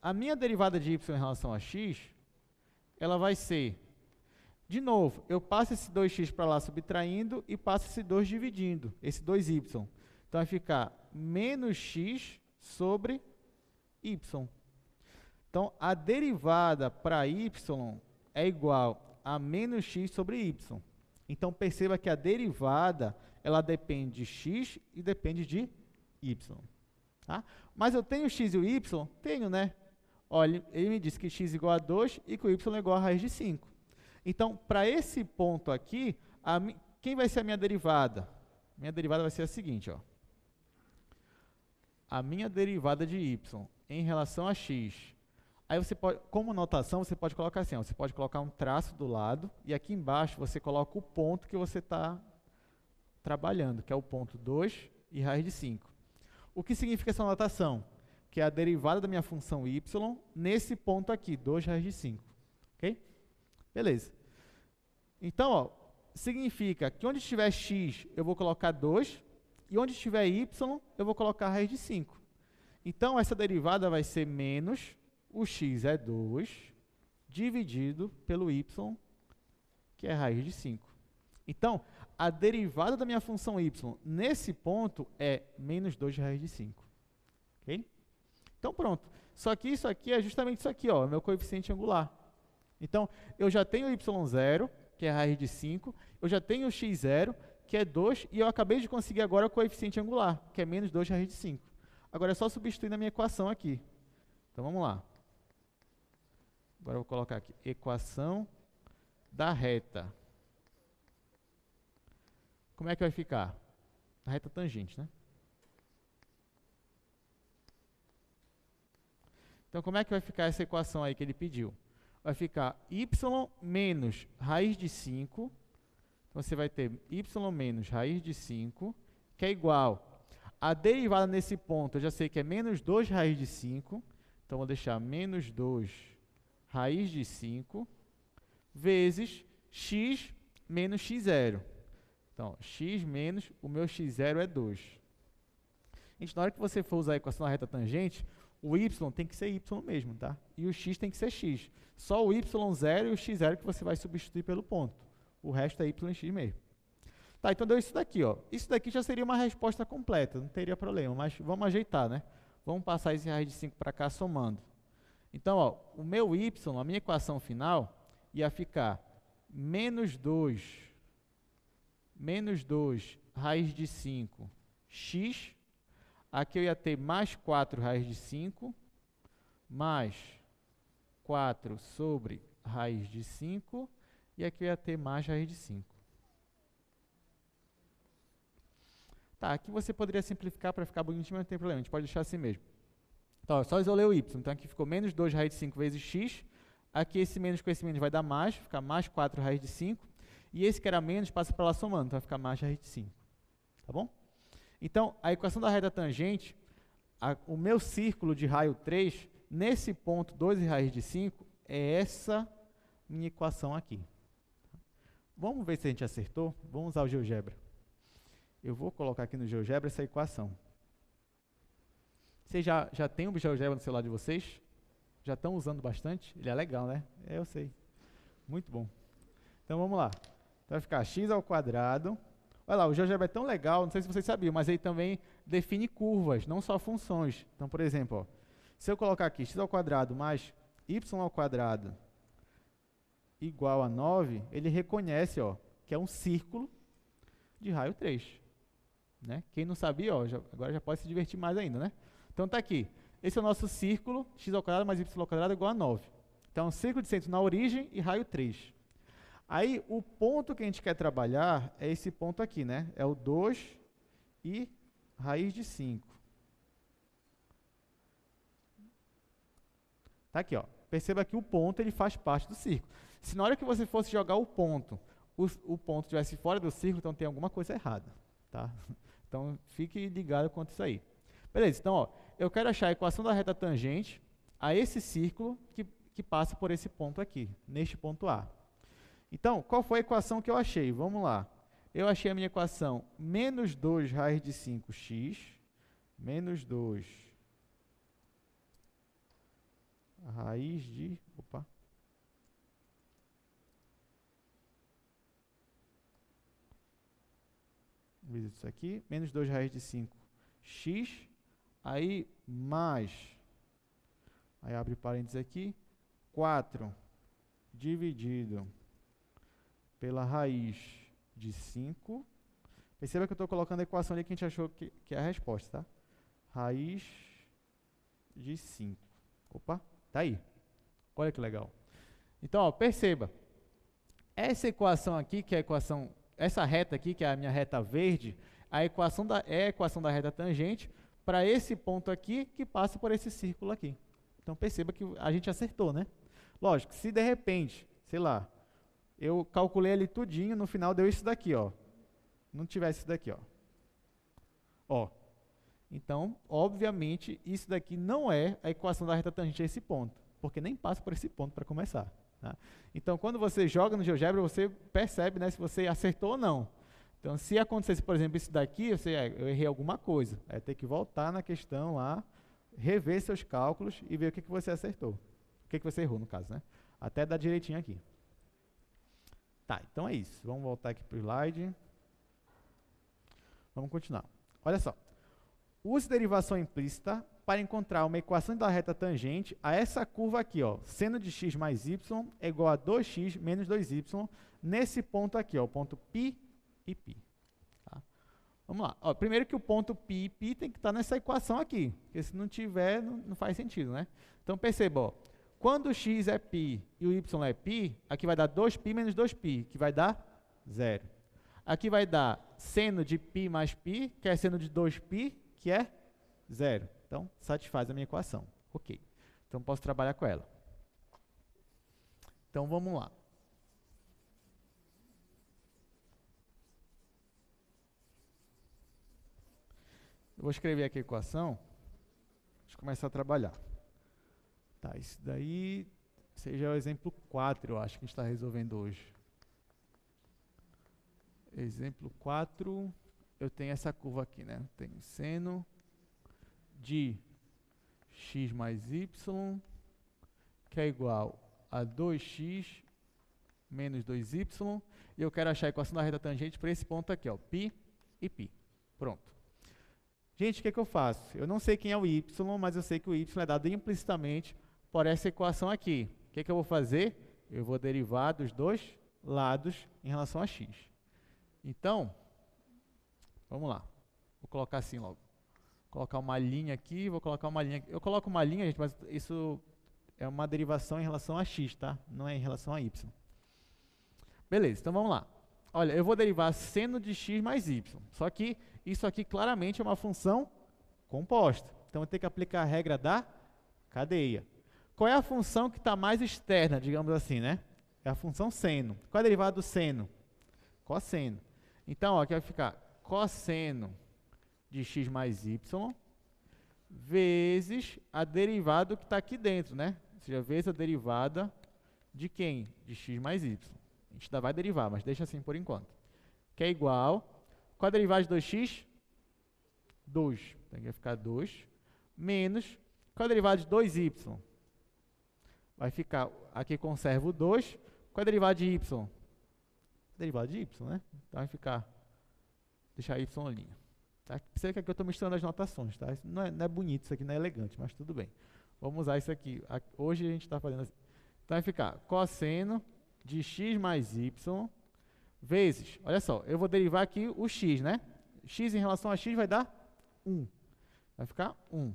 a minha derivada de y em relação a x, ela vai ser... De novo, eu passo esse 2x para lá subtraindo e passo esse 2 dividindo, esse 2y. Então, vai ficar menos x sobre y. Então, a derivada para y é igual a menos x sobre y. Então, perceba que a derivada, ela depende de x e depende de y. Tá? Mas eu tenho x e o y? Tenho, né? Olha, ele me disse que x é igual a 2 e que o y é igual a raiz de 5. Então, para esse ponto aqui, quem vai ser a minha derivada? Minha derivada vai ser a seguinte, ó. A minha derivada de y em relação a x. Aí você pode, como notação, você pode colocar assim, ó, você pode colocar um traço do lado e aqui embaixo você coloca o ponto que você está trabalhando, que é o ponto 2 e raiz de 5. O que significa essa notação? Que é a derivada da minha função y nesse ponto aqui, 2 raiz de 5. Ok? Beleza. Então, ó, significa que onde estiver x, eu vou colocar 2, E onde tiver y, eu vou colocar a raiz de 5. Então, essa derivada vai ser menos, o x é 2, dividido pelo y, que é a raiz de 5. Então, a derivada da minha função y nesse ponto é menos 2 de raiz de 5. Ok? Então, pronto. Só que isso aqui é justamente isso aqui, ó, meu coeficiente angular. Então, eu já tenho y0, que é a raiz de 5, eu já tenho o x0, que é 2, e eu acabei de conseguir agora o coeficiente angular, que é menos 2 de raiz de 5. Agora é só substituir na minha equação aqui. Então, vamos lá. Agora eu vou colocar aqui, equação da reta. Como é que vai ficar? A reta tangente, né? Então, como é que vai ficar essa equação aí que ele pediu? Vai ficar y menos raiz de 5. Então, você vai ter y menos raiz de 5, que é igual. A derivada nesse ponto, eu já sei que é menos 2 raiz de 5. Então, vou deixar menos 2 raiz de 5, vezes x menos x0. Então, x menos, o meu x0 é 2. Gente, na hora que você for usar a equação da reta tangente, o y tem que ser y mesmo, tá? E o x tem que ser x. Só o y0 e o x0 que você vai substituir pelo ponto. O resto é y e x mesmo. Tá, então deu isso daqui, ó. Isso daqui já seria uma resposta completa, não teria problema, mas vamos ajeitar, né? Vamos passar esse raiz de 5 para cá somando. Então, ó, o meu y, a minha equação final, ia ficar menos 2 raiz de 5 x. Aqui eu ia ter mais 4 raiz de 5, mais 4 sobre raiz de 5, e aqui eu ia ter mais raiz de 5. Tá, aqui você poderia simplificar para ficar bonitinho, mas não tem problema, a gente pode deixar assim mesmo. Então, eu só isolei o y, então aqui ficou menos 2 raiz de 5 vezes x, aqui esse menos com esse menos vai dar mais, fica mais 4 raiz de 5, e esse que era menos passa para lá somando, então vai ficar mais raiz de 5, tá bom? Então, a equação da reta tangente, o meu círculo de raio 3, nesse ponto 2 e raiz de 5, é essa minha equação aqui. Vamos ver se a gente acertou? Vamos usar o GeoGebra. Eu vou colocar aqui no GeoGebra essa equação. Vocês já têm o GeoGebra no celular de vocês? Já estão usando bastante? Ele é legal, né? É, eu sei. Muito bom. Então, vamos lá. Então, vai ficar x ao quadrado. Olha lá, o GeoGebra é tão legal, não sei se vocês sabiam, mas ele também define curvas, não só funções. Então, por exemplo, ó, se eu colocar aqui x ao quadrado mais y ao quadrado igual a 9, ele reconhece, ó, que é um círculo de raio 3. Né? Quem não sabia, ó, agora já pode se divertir mais ainda, né? Então, está aqui. Esse é o nosso círculo, x ao quadrado mais y ao quadrado igual a 9. Então, é um círculo de centro na origem e raio 3. Aí, o ponto que a gente quer trabalhar é esse ponto aqui, né? É o 2 e raiz de 5. Tá aqui, ó. Perceba que o ponto ele faz parte do círculo. Se na hora que você fosse jogar o ponto estivesse fora do círculo, então tem alguma coisa errada, tá? Então, fique ligado quanto a isso aí. Beleza, então, ó, eu quero achar a equação da reta tangente a esse círculo que passa por esse ponto aqui, neste ponto A. Então, qual foi a equação que eu achei? Vamos lá. Eu achei a minha equação menos 2 raiz de 5x, menos 2 raiz de... Opa. Vamos ver isso aqui. Menos 2 raiz de 5x, aí mais... Aí abre parênteses aqui. 4 dividido pela raiz de 5. Perceba que eu estou colocando a equação ali que a gente achou que é a resposta, tá? Raiz de 5. Opa, tá aí. Olha que legal. Então, ó, perceba. Essa equação aqui, que é a equação, essa reta aqui, que é a minha reta verde, a equação é a equação da reta tangente para esse ponto aqui que passa por esse círculo aqui. Então, perceba que a gente acertou, né? Lógico, se de repente, sei lá, eu calculei ali tudinho, no final deu isso daqui, ó. Não tivesse isso daqui, ó. Ó. Então, obviamente, isso daqui não é a equação da reta tangente a esse ponto, porque nem passa por esse ponto para começar. Tá? Então, quando você joga no GeoGebra, você percebe, né, se você acertou ou não. Então, se acontecesse, por exemplo, isso daqui, eu errei alguma coisa. Aí ter que voltar na questão lá, rever seus cálculos e ver o que você acertou. O que você errou, no caso, né? Até dar direitinho aqui. Tá, então é isso. Vamos voltar aqui para o slide. Vamos continuar. Olha só. Use derivação implícita para encontrar uma equação da reta tangente a essa curva aqui, ó. Seno de x mais y é igual a 2x menos 2y nesse ponto aqui, ó, o ponto π e π. Tá? Vamos lá. Ó, primeiro que o ponto π e π tem que estar nessa equação aqui, porque se não tiver, não faz sentido, né? Então, perceba, ó, quando o x é π e o y é π, aqui vai dar 2π menos 2π, que vai dar 0. Aqui vai dar seno de π mais π, que é seno de 2π, que é 0. Então, satisfaz a minha equação. Ok. Então, posso trabalhar com ela. Então, vamos lá. Eu vou escrever aqui a equação. Deixa eu começar a trabalhar. Tá, isso daí seja o exemplo 4, eu acho que a gente está resolvendo hoje. Exemplo 4, eu tenho essa curva aqui, né? Eu tenho seno de x mais y, que é igual a 2x menos 2y, e eu quero achar a equação da reta tangente para esse ponto aqui, ó, π e π. Pronto. Gente, o que eu faço? Eu não sei quem é o y, mas eu sei que o y é dado implicitamente por essa equação aqui. O que eu vou fazer? Eu vou derivar dos dois lados em relação a x. Então, vamos lá. Vou colocar assim logo. Vou colocar uma linha aqui, vou colocar uma linha aqui. Eu coloco uma linha, gente, mas isso é uma derivação em relação a x, tá? Não é em relação a y. Beleza, então vamos lá. Olha, eu vou derivar seno de x mais y. Só que isso aqui claramente é uma função composta. Então, eu tenho que aplicar a regra da cadeia. Qual é a função que está mais externa, digamos assim, né? É a função seno. Qual é a derivada do seno? Cosseno. Então, ó, aqui vai ficar cosseno de x mais y vezes a derivada que está aqui dentro, né? Ou seja, vezes a derivada de quem? De x mais y. A gente ainda vai derivar, mas deixa assim por enquanto. Que é igual... Qual a derivada de 2x? 2. Então, aqui vai ficar 2. Menos... Qual a derivada de 2y? Vai ficar... Aqui conserva o 2. Qual a derivada de y? Derivada de y, né? Então, vai ficar... Deixar y linha. Tá? Percebe que aqui eu estou misturando as notações, tá? Isso não é bonito, isso aqui não é elegante, mas tudo bem. Vamos usar isso aqui. Hoje a gente está fazendo assim. Então, vai ficar cosseno de x mais y vezes, olha só, eu vou derivar aqui o x, né? X em relação a x vai dar 1. Vai ficar 1.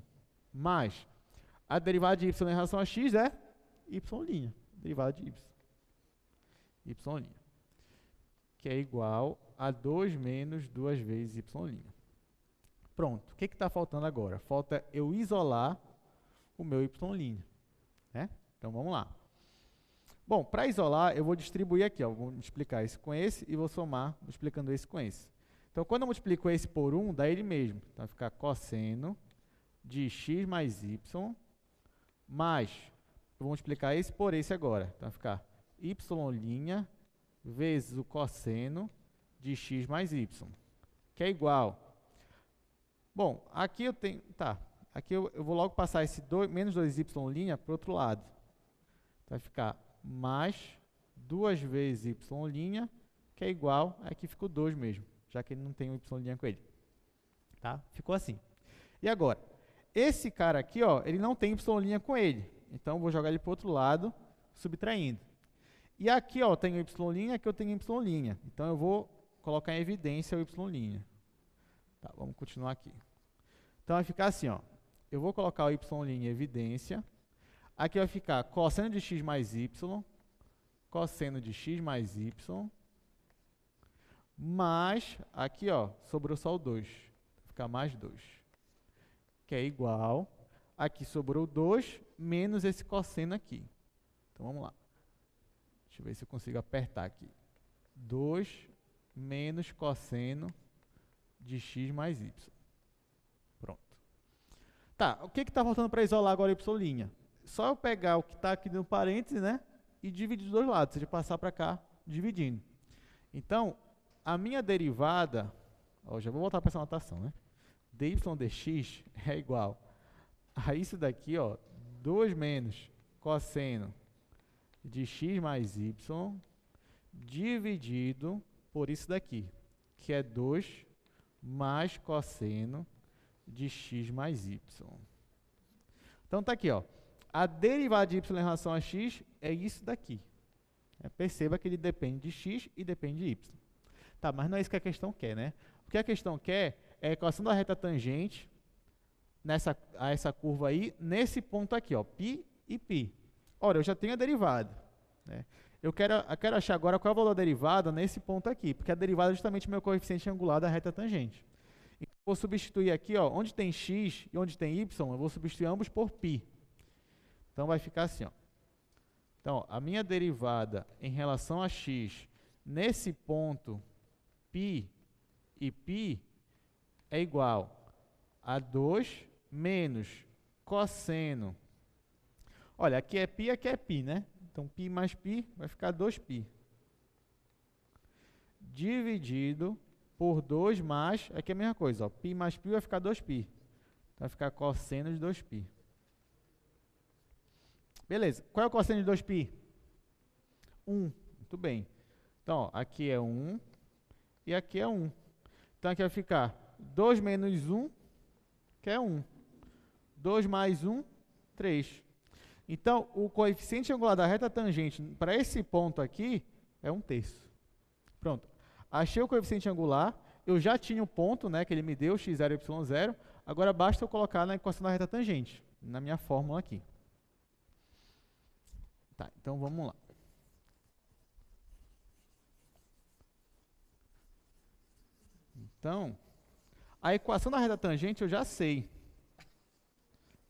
Mais a derivada de y em relação a x é y'. Derivada de y. Y'. Que é igual a 2 menos 2 vezes y'. Pronto. O que está faltando agora? Falta eu isolar o meu y'. Né? Então, vamos lá. Bom, para isolar, eu vou distribuir aqui, ó, vou multiplicar esse com esse e vou somar multiplicando esse com esse. Então, quando eu multiplico esse por 1, dá ele mesmo. Então, vai ficar cosseno de x mais y, mais, eu vou multiplicar esse por esse agora. Então, vai ficar y' vezes o cosseno de x mais y, que é igual. Bom, aqui eu tenho, tá, aqui eu vou logo passar esse menos 2y' para o outro lado. Então, vai ficar mais 2 vezes y', que é igual, aqui ficou 2 mesmo, já que ele não tem um y' com ele. Tá? Ficou assim. E agora, esse cara aqui, ó, ele não tem y' com ele. Então, eu vou jogar ele para o outro lado, subtraindo. E aqui, ó, eu tenho y', aqui eu tenho y'. Então, eu vou colocar em evidência o y'. Tá, vamos continuar aqui. Então, vai ficar assim, ó. Eu vou colocar o y' em evidência. Aqui vai ficar cosseno de x mais y, cosseno de x mais y, mais, aqui, ó, sobrou só o 2. Vai ficar mais 2. Que é igual, aqui sobrou 2, menos esse cosseno aqui. Então, vamos lá. Deixa eu ver se eu consigo apertar aqui. 2 menos cosseno de x mais y. Pronto. Tá, o que está faltando para isolar agora o y'? Só eu pegar o que está aqui no parêntese, né? E dividir dos dois lados, ou seja, passar para cá dividindo. Então, a minha derivada, ó, já vou voltar para essa notação, né? dy dx é igual a isso daqui, ó, 2 menos cosseno de x mais y dividido por isso daqui, que é 2 mais cosseno de x mais y. Então, tá aqui, ó. A derivada de y em relação a x é isso daqui. Perceba que ele depende de x e depende de y. Tá, mas não é isso que a questão quer, né? O que a questão quer é a equação da reta tangente a essa curva aí, nesse ponto aqui, ó, π e π. Ora, eu já tenho a derivada, né? Eu quero achar agora qual é o valor da derivada nesse ponto aqui, porque a derivada é justamente o meu coeficiente angular da reta tangente. Então, vou substituir aqui, ó, onde tem x e onde tem y, eu vou substituir ambos por π. Então, vai ficar assim, ó. Então, a minha derivada em relação a x nesse ponto π e π é igual a 2 menos cosseno. Olha, aqui é π, né? Então, π mais π vai ficar 2π. Dividido por 2 mais, aqui é a mesma coisa, ó, π mais π vai ficar 2π. Então, vai ficar cosseno de 2π. Beleza. Qual é o cosseno de 2π? 1. Muito bem. Então, ó, aqui é 1 e aqui é 1. Então, aqui vai ficar 2 menos 1, que é 1. 2 mais 1, 3. Então, o coeficiente angular da reta tangente para esse ponto aqui é 1/3. Pronto. Achei o coeficiente angular. Eu já tinha o ponto, né, que ele me deu, x0 e y0. Agora, basta eu colocar na equação da reta tangente, na minha fórmula aqui. Tá, então vamos lá. Então, a equação da reta tangente eu já sei,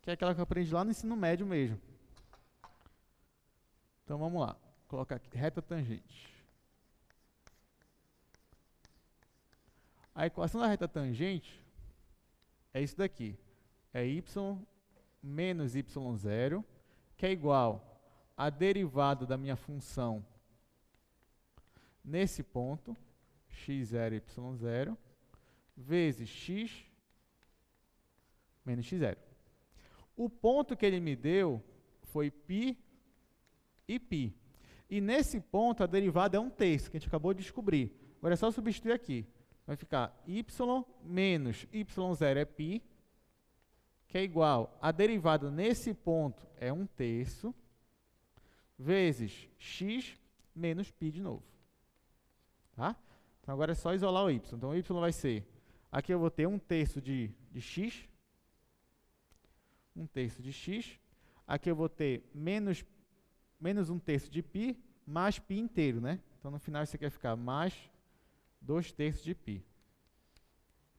que é aquela que eu aprendi lá no ensino médio mesmo. Então, vamos lá. Vou colocar aqui, reta tangente. A equação da reta tangente é isso daqui. É y menos y0, que é igual a derivada da minha função nesse ponto, x0 e y0, vezes x menos x0. O ponto que ele me deu foi π e π. E nesse ponto a derivada é 1/3, que a gente acabou de descobrir. Agora é só substituir aqui. Vai ficar y menos y0 é π, que é igual a derivada nesse ponto é 1/3, vezes x menos π de novo. Tá? Então, agora é só isolar o y. Então, o y vai ser, aqui eu vou ter 1/3 de x, 1/3 de x. Aqui eu vou ter menos 1/3 de π, mais π inteiro, né? Então, no final, isso aqui vai ficar mais 2/3 de π.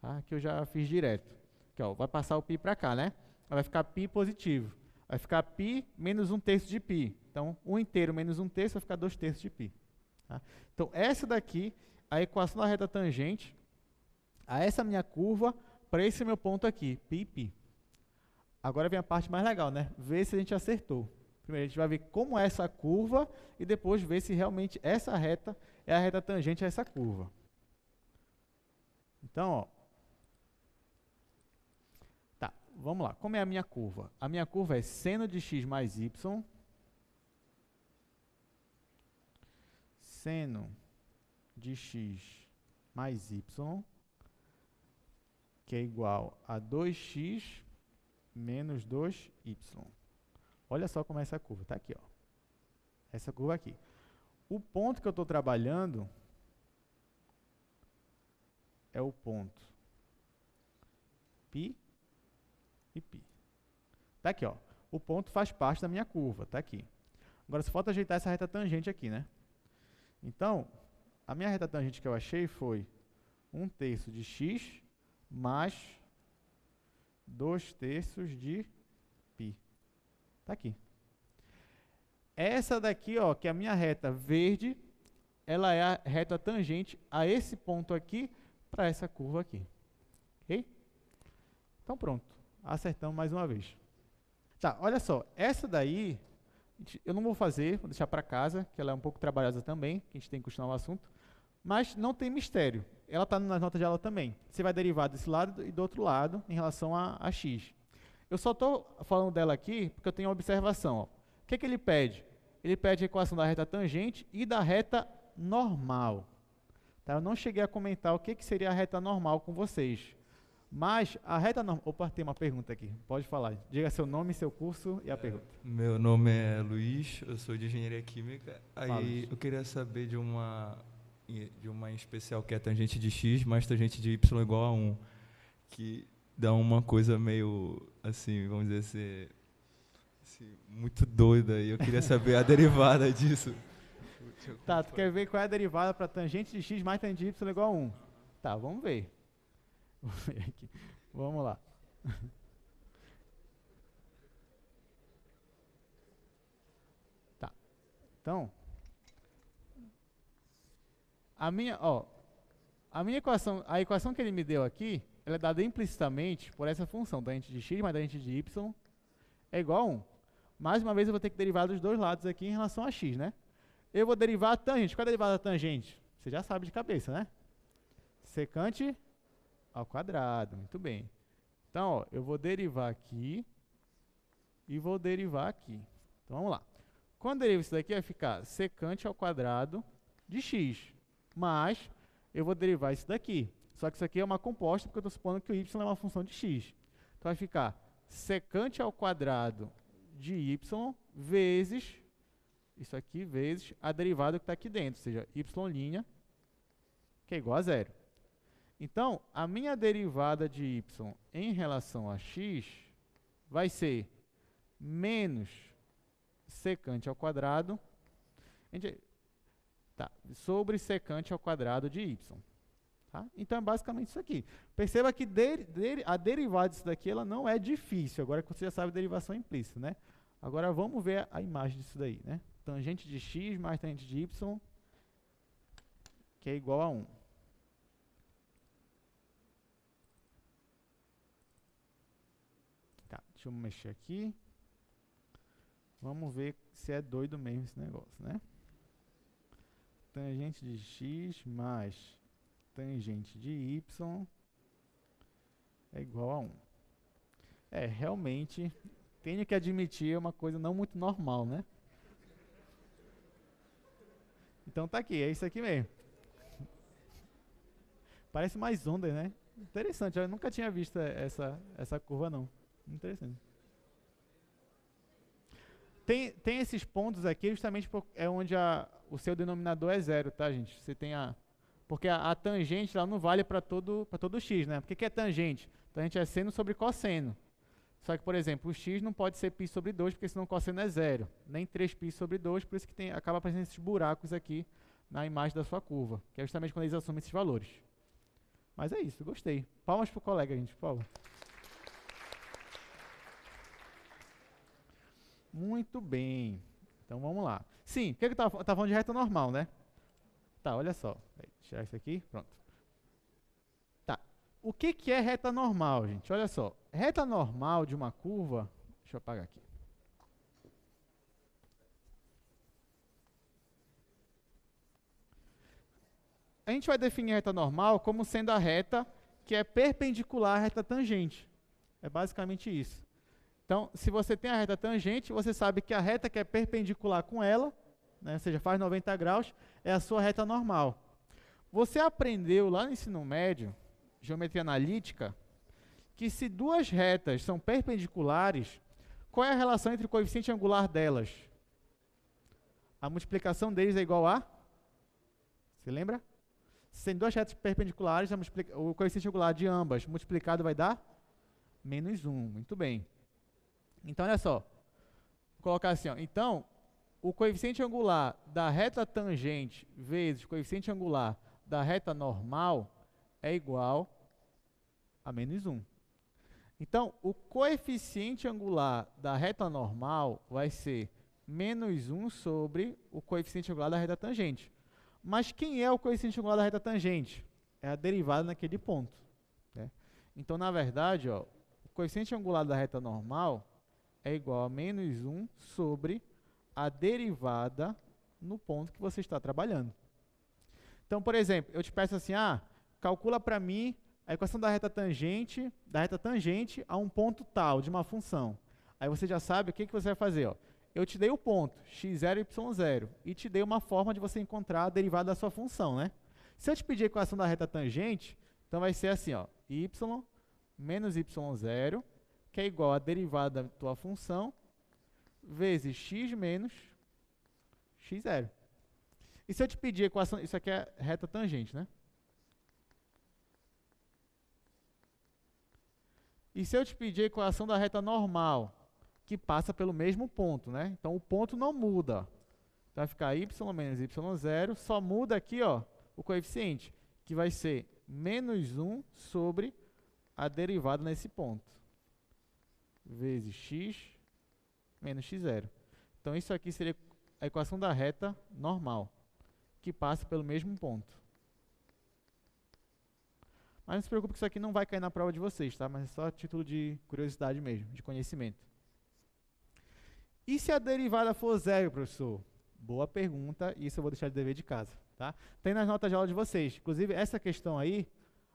Tá? Aqui eu já fiz direto. Aqui, ó, vai passar o π para cá, né? Vai ficar π positivo. Vai ficar π menos 1/3 de π. Então, 1 inteiro menos 1/3 vai ficar 2/3 de π. Tá? Então, essa daqui, a equação da reta tangente a essa minha curva para esse meu ponto aqui, π e π. Agora vem a parte mais legal, né? Ver se a gente acertou. Primeiro, a gente vai ver como é essa curva e depois ver se realmente essa reta é a reta tangente a essa curva. Então, ó. Tá, vamos lá. Como é a minha curva? A minha curva é seno de x mais y. Seno de x mais y, que é igual a 2x menos 2y. Olha só como é essa curva. Está aqui, ó. Essa curva aqui. O ponto que eu estou trabalhando é o ponto π e π. Está aqui, ó. O ponto faz parte da minha curva. Está aqui. Agora, só falta ajeitar essa reta tangente aqui, né? Então, a minha reta tangente que eu achei foi 1/3 de x mais 2/3 de π. Está aqui. Essa daqui, ó, que é a minha reta verde, ela é a reta tangente a esse ponto aqui para essa curva aqui. Ok? Então, pronto. Acertamos mais uma vez. Tá, olha só. Essa daí, eu não vou fazer, vou deixar para casa, que ela é um pouco trabalhosa também, que a gente tem que continuar o assunto. Mas não tem mistério. Ela está nas notas de aula também. Você vai derivar desse lado e do outro lado em relação a x. Eu só estou falando dela aqui porque eu tenho uma observação. Ó. O que, que ele pede? Ele pede a equação da reta tangente e da reta normal. Tá? Eu não cheguei a comentar o que, que seria a reta normal com vocês. Mas a reta normal... Opa, tem uma pergunta aqui. Pode falar. Diga seu nome, seu curso e a pergunta. Meu nome é Luiz, eu sou de Engenharia Química. Aí eu queria saber de uma em especial que é tangente de x mais tangente de y igual a 1. Que dá uma coisa meio, assim, vamos dizer assim, muito doida. E eu queria saber a derivada disso. Tá, tu quer ver qual é a derivada para tangente de x mais tangente de y igual a 1. Tá, vamos ver. Vamos ver aqui. Vamos lá. Tá. Então, a minha equação, a equação que ele me deu aqui, ela é dada implicitamente por essa função, tangente de x mais tangente de y é igual a 1. Mais uma vez eu vou ter que derivar dos dois lados aqui em relação a x, né? Eu vou derivar a tangente. Qual é a derivada da tangente? Você já sabe de cabeça, né? Secante ao quadrado. Muito bem. Então, ó, eu vou derivar aqui e vou derivar aqui. Então, vamos lá. Quando eu derivo isso daqui, vai ficar secante ao quadrado de x. Mas eu vou derivar isso daqui. Só que isso aqui é uma composta, porque eu estou supondo que o y é uma função de x. Então, vai ficar secante ao quadrado de y vezes... Isso aqui vezes a derivada que está aqui dentro, ou seja, y', que é igual a zero. Então, a minha derivada de y em relação a x vai ser menos secante ao quadrado sobre secante ao quadrado de y. Tá? Então, é basicamente isso aqui. Perceba que a derivada disso daqui ela não é difícil, agora que você já sabe a derivação implícita, né? Agora, vamos ver a imagem disso daí, né? Tangente de x mais tangente de y, que é igual a 1. Tá, deixa eu mexer aqui. Vamos ver se é doido mesmo esse negócio, né? Tangente de x mais tangente de y é igual a 1. É, realmente, tenho que admitir, é uma coisa não muito normal, né? Então tá aqui, é isso aqui mesmo. Parece mais onda, né? Interessante, eu nunca tinha visto essa curva não. Interessante. Tem esses pontos aqui justamente é onde o seu denominador é zero, tá, gente? Você tem porque a tangente ela não vale para todo x, né? Porque que é tangente? Tangente é seno sobre cosseno. Só que, por exemplo, o x não pode ser π sobre 2, porque senão o cosseno é zero. Nem 3π sobre 2, por isso que acaba aparecendo esses buracos aqui na imagem da sua curva, que é justamente quando eles assumem esses valores. Mas é isso, gostei. Palmas pro colega, gente, por favor. Muito bem. Então, vamos lá. Sim, o que eu estava falando de reta normal, né? Tá, olha só. Vou tirar isso aqui, pronto. O que é reta normal, gente? Olha só. Reta normal de uma curva... Deixa eu apagar aqui. A gente vai definir a reta normal como sendo a reta que é perpendicular à reta tangente. É basicamente isso. Então, se você tem a reta tangente, você sabe que a reta que é perpendicular com ela, né, ou seja, faz 90 graus, é a sua reta normal. Você aprendeu lá no ensino médio... Geometria analítica, que se duas retas são perpendiculares, qual é a relação entre o coeficiente angular delas? A multiplicação deles é igual a? Você lembra? Se tem duas retas perpendiculares, o coeficiente angular de ambas multiplicado vai dar? Menos 1. Muito bem. Então, olha só. Vou colocar assim. Ó. Então, o coeficiente angular da reta tangente vezes o coeficiente angular da reta normal é igual a menos 1. Então, o coeficiente angular da reta normal vai ser menos 1 sobre o coeficiente angular da reta tangente. Mas quem é o coeficiente angular da reta tangente? É a derivada naquele ponto. Né? Então, na verdade, ó, o coeficiente angular da reta normal é igual a menos 1 sobre a derivada no ponto que você está trabalhando. Então, por exemplo, eu te peço assim, calcula para mim a equação da reta tangente a um ponto tal de uma função. Aí você já sabe o que você vai fazer. Ó. Eu te dei o ponto, x0 e y0, e te dei uma forma de você encontrar a derivada da sua função. Né? Se eu te pedir a equação da reta tangente, então vai ser assim, ó, y menos y0, que é igual a derivada da tua função, vezes x menos x0. E se eu te pedir a equação, isso aqui é reta tangente, né? E se eu te pedir a equação da reta normal, que passa pelo mesmo ponto, né? Então, o ponto não muda. Então, vai ficar y menos y0, só muda aqui, ó, o coeficiente, que vai ser menos 1 sobre a derivada nesse ponto, vezes x menos x0. Então, isso aqui seria a equação da reta normal, que passa pelo mesmo ponto. Mas não se preocupe que isso aqui não vai cair na prova de vocês, tá? Mas é só a título de curiosidade mesmo, de conhecimento. E se a derivada for zero, professor? Boa pergunta, isso eu vou deixar de dever de casa, tá? Tem nas notas de aula de vocês. Inclusive, essa questão aí,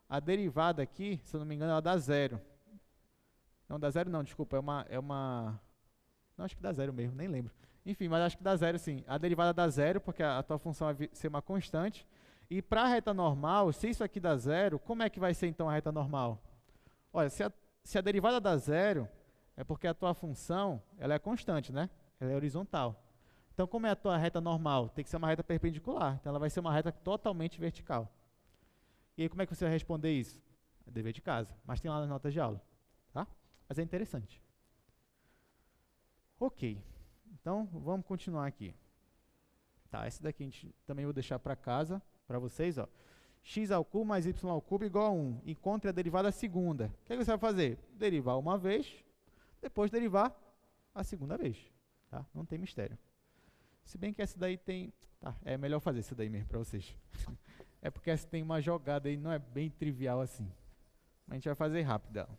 a derivada aqui, se eu não me engano, ela dá zero. Não, dá zero não, desculpa, é uma... Não, acho que dá zero mesmo, nem lembro. Enfim, mas acho que dá zero sim. A derivada dá zero, porque a tua função vai ser uma constante. E para a reta normal, se isso aqui dá zero, como é que vai ser então a reta normal? Olha, se a derivada dá zero, é porque a tua função ela é constante, né? Ela é horizontal. Então, como é a tua reta normal? Tem que ser uma reta perpendicular. Então, ela vai ser uma reta totalmente vertical. E aí, como é que você vai responder isso? É dever de casa. Mas tem lá nas notas de aula. Tá? Mas é interessante. Ok. Então, vamos continuar aqui. Tá, esse daqui a gente também vou deixar para casa, para vocês. Ó. X ao cubo mais y ao cubo igual a 1. Encontre a derivada segunda. O que você vai fazer? Derivar uma vez, depois derivar a segunda vez. Tá? Não tem mistério. Se bem que essa daí tem... Tá, é melhor fazer essa daí mesmo para vocês. É porque essa tem uma jogada aí, não é bem trivial assim. Mas a gente vai fazer rápido ela.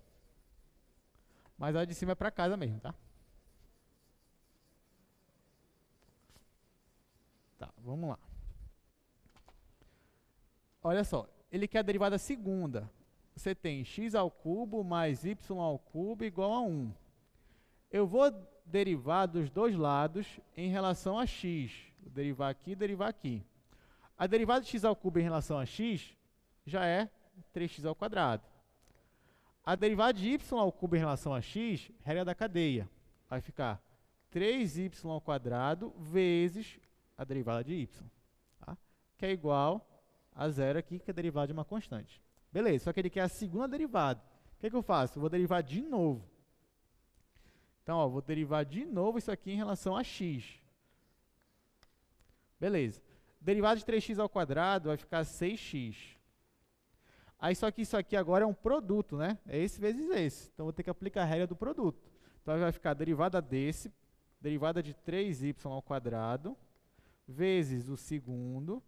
Mas a de cima é para casa mesmo, tá? Tá, vamos lá. Olha só, ele quer a derivada segunda. Você tem x ao cubo mais y ao cubo igual a 1. Eu vou derivar dos dois lados em relação a x. Vou derivar aqui e derivar aqui. A derivada de x ao cubo em relação a x já é 3x ao quadrado. A derivada de y ao cubo em relação a x, regra da cadeia, vai ficar 3y ao quadrado vezes a derivada de y, tá? Que é igual a zero aqui, que é a derivada de uma constante. Beleza, só que ele quer a segunda derivada. O que eu faço? Eu vou derivar de novo. Então, ó, vou derivar de novo isso aqui em relação a x. Beleza. Derivada de 3x ao quadrado vai ficar 6x. Aí, só que isso aqui agora é um produto, né? É esse vezes esse. Então, vou ter que aplicar a regra do produto. Então, vai ficar a derivada desse, derivada de 3y ao quadrado, vezes o segundo,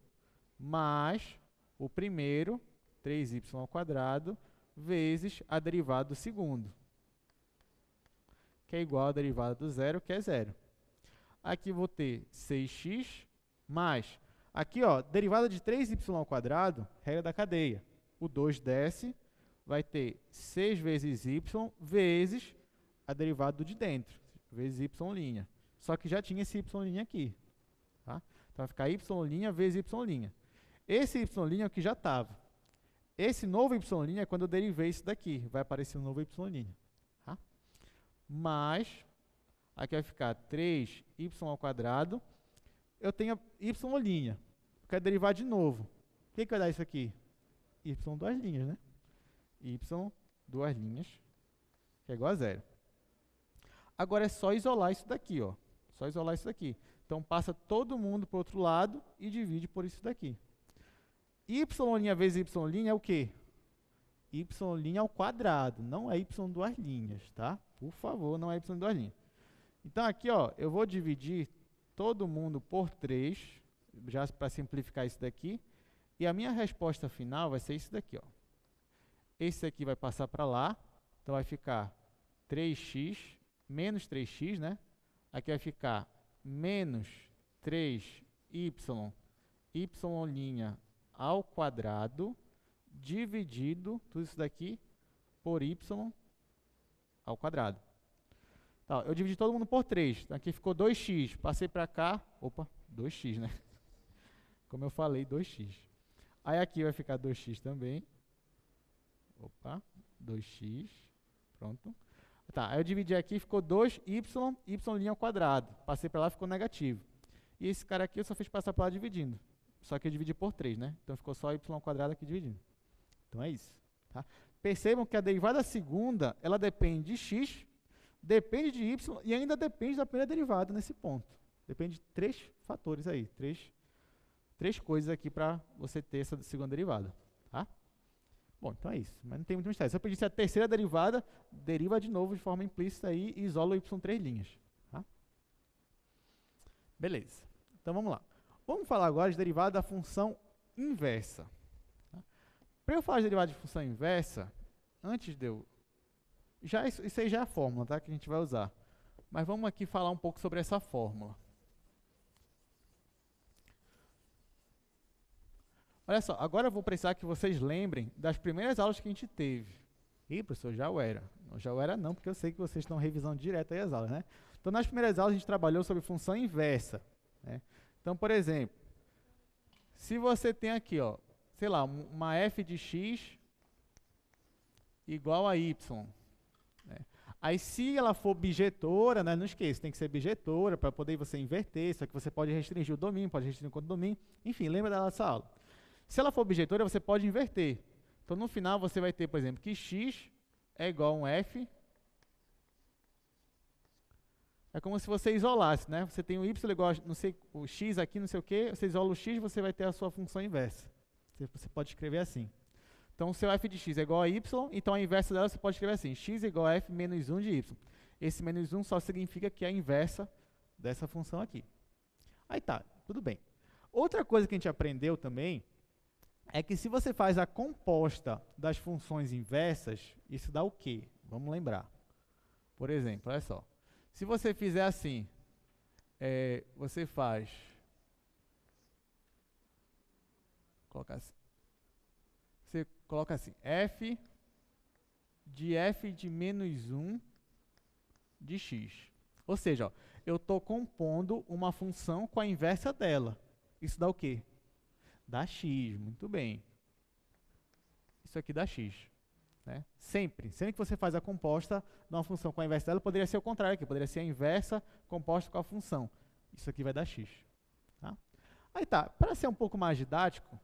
mais o primeiro, 3y ao quadrado, vezes a derivada do segundo, que é igual a derivada do zero, que é zero. Aqui vou ter 6x mais, aqui ó, derivada de 3y ao quadrado, regra da cadeia. O 2 desce, vai ter 6 vezes y vezes a derivada do de dentro, vezes y'. Só que já tinha esse y' aqui. Tá? Então vai ficar y' vezes y'. Esse y' é o que já estava. Esse novo y' é quando eu derivei isso daqui. Vai aparecer um novo y'. Tá? Mas, aqui vai ficar 3y ao quadrado. Eu tenho y'. Eu quero derivar de novo. O que vai dar isso aqui? Y duas linhas, né? Y duas linhas, que é igual a zero. Agora é só isolar isso daqui, ó. Só isolar isso daqui. Então, passa todo mundo para o outro lado e divide por isso daqui. Y' vezes y' é o quê? Y' ao quadrado, não é y duas linhas, tá? Por favor, não é y duas linhas. Então, aqui, ó, eu vou dividir todo mundo por 3, já para simplificar isso daqui. E a minha resposta final vai ser isso daqui, ó. Esse aqui vai passar para lá, então vai ficar 3x menos 3x, né? Aqui vai ficar menos 3y, y' ao quadrado dividido, tudo isso daqui, por y ao quadrado. Tá, eu dividi todo mundo por 3. Então, aqui ficou 2x. Passei para cá. Opa, 2x, né? Como eu falei, 2x. Aí aqui vai ficar 2x também. Opa, 2x. Pronto. Tá, aí eu dividi aqui, ficou 2y, y' ao quadrado. Passei para lá, ficou negativo. E esse cara aqui eu só fiz passar para lá dividindo. Só que eu dividi por 3, né? Então ficou só y ao quadrado aqui dividindo. Então é isso. Tá? Percebam que a derivada segunda, ela depende de x, depende de y e ainda depende da primeira derivada nesse ponto. Depende de 3 fatores aí, três coisas aqui para você ter essa segunda derivada. Tá? Bom, então é isso. Mas não tem muito mistério. Se eu pedisse a terceira derivada, deriva de novo de forma implícita aí e isola o y 3 linhas. Tá? Beleza. Então vamos lá. Vamos falar agora de derivada da função inversa. Tá? Para eu falar de derivada de função inversa, antes de eu... isso aí já é a fórmula, tá? Que a gente vai usar. Mas vamos aqui falar um pouco sobre essa fórmula. Olha só, agora eu vou precisar que vocês lembrem das primeiras aulas que a gente teve. Ih, professor, já o era. Já o era não, porque eu sei que vocês estão revisando direto aí as aulas, né? Então, nas primeiras aulas a gente trabalhou sobre função inversa, né? Então, por exemplo, se você tem aqui, ó, sei lá, uma f de x igual a y, né? Aí, se ela for bijetora, né, não esqueça, tem que ser bijetora para poder você inverter, só que você pode restringir o domínio, pode restringir o condomínio, enfim, lembra dessa aula. Se ela for bijetora, você pode inverter. Então, no final, você vai ter, por exemplo, que x é igual a um f. É como se você isolasse, né? Você tem o y igual a, não sei, o x aqui, não sei o quê, você isola o x, você vai ter a sua função inversa. Você pode escrever assim. Então, o seu f de x é igual a y, então a inversa dela você pode escrever assim, x é igual a f menos 1 de y. Esse menos 1 só significa que é a inversa dessa função aqui. Aí tá, tudo bem. Outra coisa que a gente aprendeu também é que se você faz a composta das funções inversas, isso dá o quê? Vamos lembrar. Por exemplo, olha só. Se você fizer assim, você faz... Você coloca assim, f de menos 1 de x. Ou seja, ó, eu estou compondo uma função com a inversa dela. Isso dá o quê? Dá x, muito bem. Isso aqui dá x. Né? Sempre que você faz a composta de uma função com a inversa dela, poderia ser o contrário aqui, poderia ser a inversa composta com a função. Isso aqui vai dar x. Tá? Aí tá, para ser um pouco mais didático,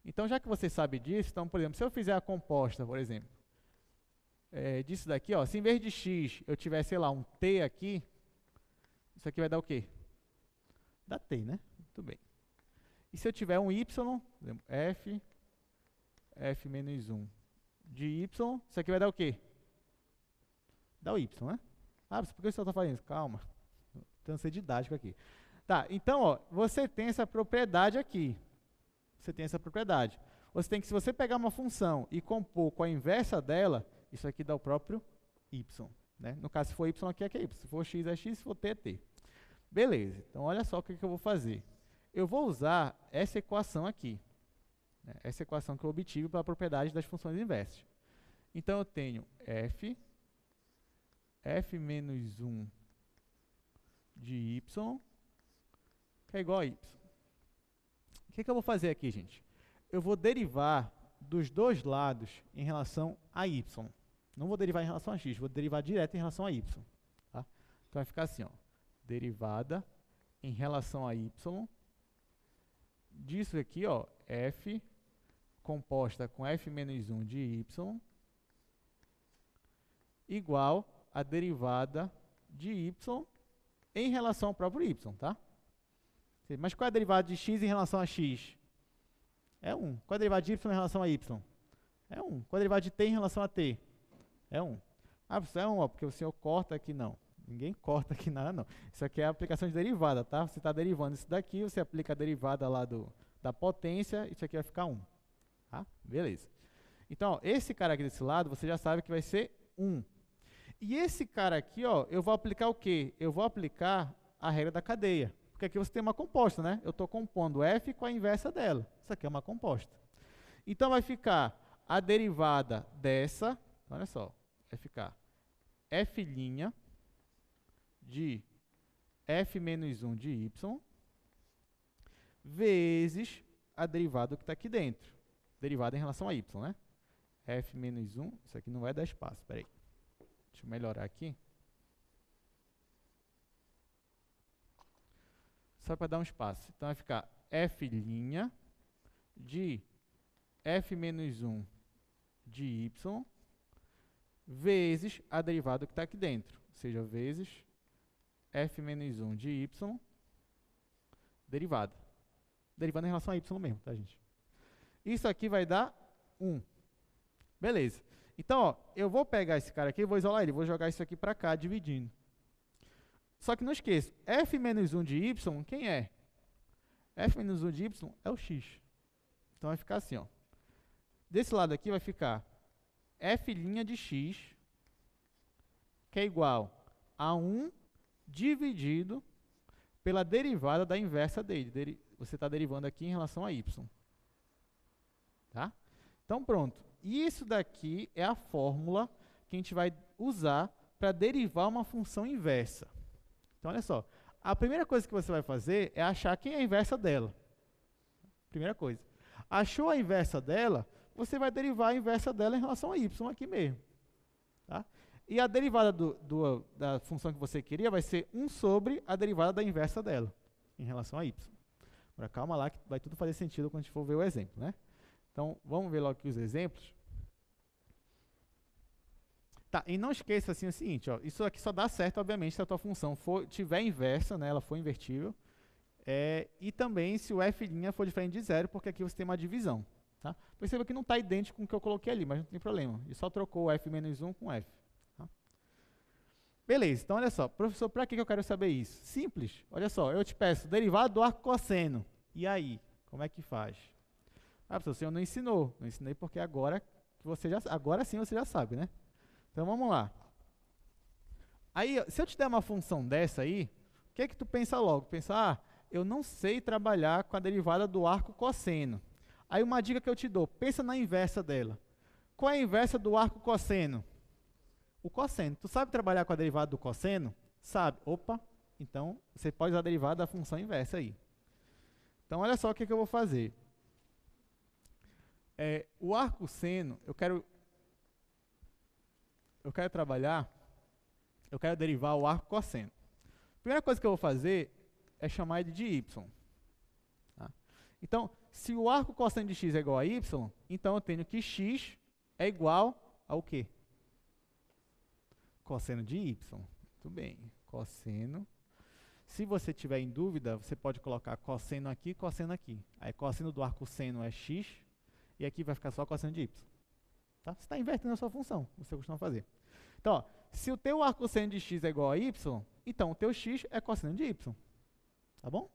então já que você sabe disso, então, por exemplo, se eu fizer a composta, por exemplo, disso daqui, ó, se em vez de x eu tiver, sei lá, um t aqui, isso aqui vai dar o quê? Dá t, né? Muito bem. E se eu tiver um y, por exemplo, f menos 1 de y, isso aqui vai dar o quê? Dá o y, né? Ah, por que você está fazendo isso? Calma, tentando ser didático aqui. Tá, então, ó, você tem essa propriedade aqui. Você tem essa propriedade. Você tem que, se você pegar uma função e compor com a inversa dela, isso aqui dá o próprio y. Né? No caso, se for y, aqui é y. Se for x, é x. Se for t, é t. Beleza. Então, olha só o que eu vou fazer. Eu vou usar essa equação aqui. Né? Essa equação que eu obtive pela propriedade das funções inversas. Então, eu tenho f menos 1 de y, que é igual a y. O que eu vou fazer aqui, gente? Eu vou derivar dos dois lados em relação a y. Não vou derivar em relação a x, vou derivar direto em relação a y. Tá? Então, vai ficar assim, ó, derivada em relação a y disso aqui, ó, f composta com f menos 1 de y igual a derivada de y em relação ao próprio y, tá? Mas qual é a derivada de x em relação a x? É 1. Qual é a derivada de y em relação a y? É 1. Qual é a derivada de t em relação a t? É 1. Ah, isso é 1, ó, porque o senhor corta aqui, não. Ninguém corta aqui nada, não. Isso aqui é a aplicação de derivada, tá? Você está derivando isso daqui, você aplica a derivada lá da potência, isso aqui vai ficar 1. Tá? Beleza. Então, ó, esse cara aqui desse lado, você já sabe que vai ser 1. E esse cara aqui, ó, eu vou aplicar o quê? Eu vou aplicar a regra da cadeia. Porque aqui você tem uma composta, né? Eu estou compondo f com a inversa dela. Isso aqui é uma composta. Então, vai ficar a derivada dessa, olha só, vai ficar f' de f menos 1 de y vezes a derivada que está aqui dentro. Derivada em relação a y, né? F menos 1, isso aqui não vai dar espaço, espera aí. Deixa eu melhorar aqui. Só para dar um espaço. Então, vai ficar f' de f menos 1 de y vezes a derivada que está aqui dentro. Ou seja, vezes f menos 1 de y derivada. Derivada em relação a y mesmo, tá, gente? Isso aqui vai dar 1. Beleza. Então, ó, eu vou pegar esse cara aqui e vou isolar ele. Vou jogar isso aqui para cá, dividindo. Só que não esqueça, f menos 1 de y, quem é? F menos 1 de y é o x. Então, vai ficar assim, ó. Desse lado aqui vai ficar f' de x, que é igual a 1 dividido pela derivada da inversa dele. Você está derivando aqui em relação a y. Tá? Então, pronto. Isso daqui é a fórmula que a gente vai usar para derivar uma função inversa. Então, olha só. A primeira coisa que você vai fazer é achar quem é a inversa dela. Primeira coisa. Achou a inversa dela, você vai derivar a inversa dela em relação a y aqui mesmo. Tá? E a derivada da função que você queria vai ser 1 sobre a derivada da inversa dela, em relação a y. Agora, calma lá, que vai tudo fazer sentido quando a gente for ver o exemplo, né? Então, vamos ver logo aqui os exemplos. Tá, e não esqueça assim, o seguinte, ó, isso aqui só dá certo, obviamente, se a tua função tiver inversa, né, ela for invertível, e também se o f' for diferente de zero, porque aqui você tem uma divisão. Tá? Perceba que não está idêntico com o que eu coloquei ali, mas não tem problema. Ele só trocou o f menos 1 com f. Tá? Beleza, então olha só. Professor, para que eu quero saber isso? Simples. Olha só, eu te peço derivada do arco cosseno. E aí, como é que faz? Ah, professor, o senhor não ensinou. Não ensinei porque agora sim você já sabe, né? Então vamos lá. Aí, se eu te der uma função dessa aí, o que é que tu pensa logo? Pensa, eu não sei trabalhar com a derivada do arco cosseno. Aí uma dica que eu te dou, pensa na inversa dela. Qual é a inversa do arco cosseno? O cosseno. Tu sabe trabalhar com a derivada do cosseno? Sabe. Opa, então você pode usar a derivada da função inversa aí. Então olha só o que eu vou fazer. O arco seno, eu quero derivar o arco cosseno. A primeira coisa que eu vou fazer é chamar ele de y. Tá? Então, se o arco cosseno de x é igual a y, então eu tenho que x é igual ao quê? Cosseno de y. Muito bem. Cosseno. Se você tiver em dúvida, você pode colocar cosseno aqui e cosseno aqui. Aí, cosseno do arco seno é x, e aqui vai ficar só cosseno de y. Tá? Você está invertendo a sua função, você costuma fazer. Então, ó, se o teu arco seno de x é igual a y, então o teu x é cosseno de y. Tá bom?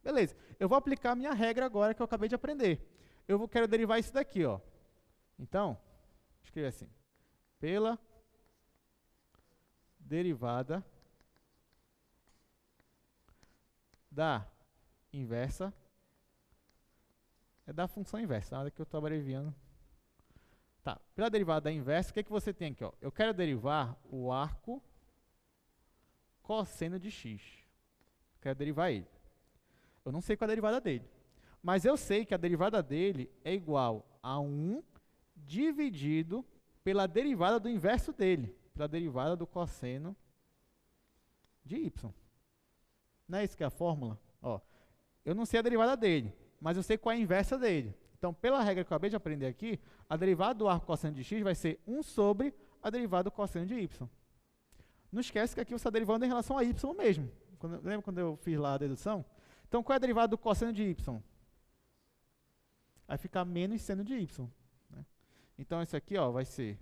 Beleza. Eu vou aplicar a minha regra agora que eu acabei de aprender. Quero derivar isso daqui, ó. Então, escrever assim. Pela derivada da inversa, da função inversa, nada que eu estou abreviando. Tá, pela derivada da inversa, o que você tem aqui? Ó? Eu quero derivar o arco cosseno de x. Quero derivar ele. Eu não sei qual é a derivada dele, mas eu sei que a derivada dele é igual a 1 dividido pela derivada do inverso dele, pela derivada do cosseno de y. Não é isso que é a fórmula? Ó, eu não sei a derivada dele, mas eu sei qual é a inversa dele. Então, pela regra que eu acabei de aprender aqui, a derivada do arco cosseno de x vai ser 1 sobre a derivada do cosseno de y. Não esquece que aqui você está derivando em relação a y mesmo. Lembra quando eu fiz lá a dedução? Então, qual é a derivada do cosseno de y? Vai ficar menos seno de y. Né? Então, isso aqui ó, vai ser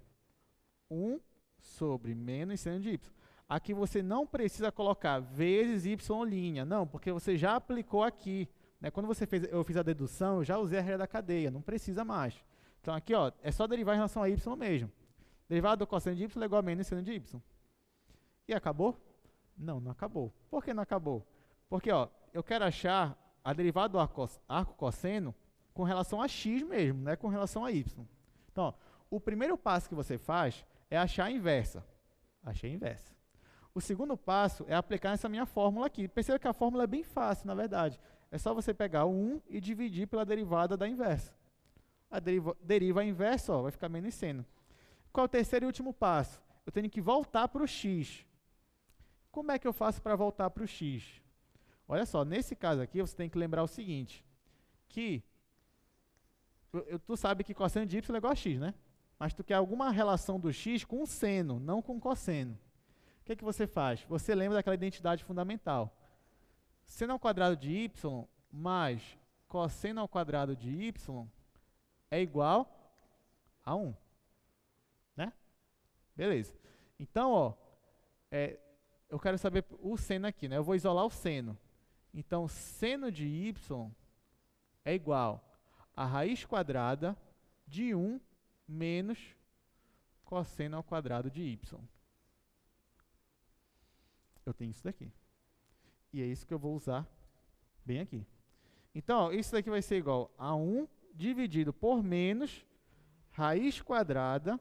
1 sobre menos seno de y. Aqui você não precisa colocar vezes y', não, porque você já aplicou aqui. Né? Quando eu fiz a dedução, eu já usei a regra da cadeia, não precisa mais. Então, aqui ó, é só derivar em relação a y mesmo. Derivada do cosseno de y é igual a menos seno de y. E acabou? Não, não acabou. Por que não acabou? Porque ó, eu quero achar a derivada do arco cosseno com relação a x mesmo, né? Com relação a y. Então, ó, o primeiro passo que você faz é achar a inversa. Achei a inversa. O segundo passo é aplicar essa minha fórmula aqui. Perceba que a fórmula é bem fácil, na verdade. É só você pegar o 1 e dividir pela derivada da inversa. A deriva a inversa, ó, vai ficar menos seno. Qual é o terceiro e último passo? Eu tenho que voltar para o x. Como é que eu faço para voltar para o x? Olha só, nesse caso aqui, você tem que lembrar o seguinte, que tu sabe que cosseno de y é igual a x, né? Mas tu quer alguma relação do x com o seno, não com o cosseno. O que é que você faz? Você lembra daquela identidade fundamental. Seno ao quadrado de y mais cosseno ao quadrado de y é igual a 1. Né? Beleza. Então, ó, eu quero saber o seno aqui, né? Eu vou isolar o seno. Então, seno de y é igual a raiz quadrada de 1 menos cosseno ao quadrado de y. Eu tenho isso daqui. E é isso que eu vou usar bem aqui. Então, ó, isso daqui vai ser igual a 1 dividido por menos raiz quadrada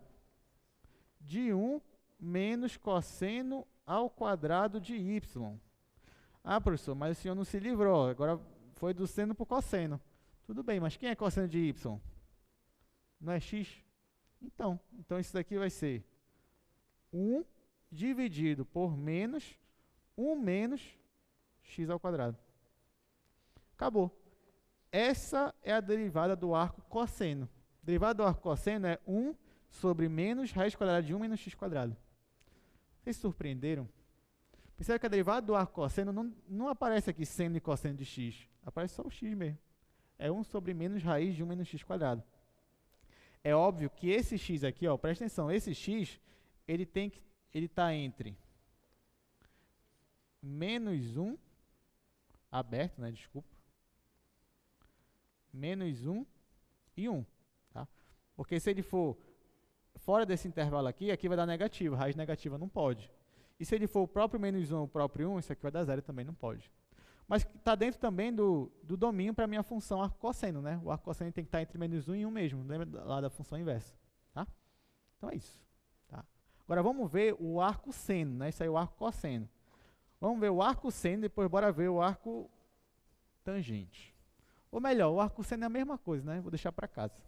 de 1 menos cosseno ao quadrado de y. Ah, professor, mas o senhor não se livrou. Agora foi do seno para o cosseno. Tudo bem, mas quem é cosseno de y? Não é x? Então isso daqui vai ser 1 dividido por menos 1 menos x ao quadrado. Acabou. Essa é a derivada do arco cosseno. A derivada do arco cosseno é 1 sobre menos raiz quadrada de 1 menos x quadrado. Vocês se surpreenderam? Percebe que a derivada do arco cosseno não aparece aqui seno e cosseno de x. Aparece só o x mesmo. É 1 sobre menos raiz de 1 menos x quadrado. É óbvio que esse x aqui, ó, presta atenção, esse x, ele está entre menos 1, aberto, né, desculpa, menos 1 e 1, tá? Porque se ele for fora desse intervalo aqui, aqui vai dar negativo, raiz negativa não pode. E se ele for o próprio menos 1, o próprio 1, isso aqui vai dar zero também, não pode. Mas está dentro também do domínio para a minha função arco cosseno, né? O arco cosseno tem que estar entre menos 1 e 1 mesmo, lembra lá da função inversa, tá? Então é isso, tá? Agora vamos ver o arco seno, né? Isso aí é o arco cosseno. Vamos ver o arco seno, depois bora ver o arco tangente. Ou melhor, o arco seno é a mesma coisa, né? Vou deixar para casa.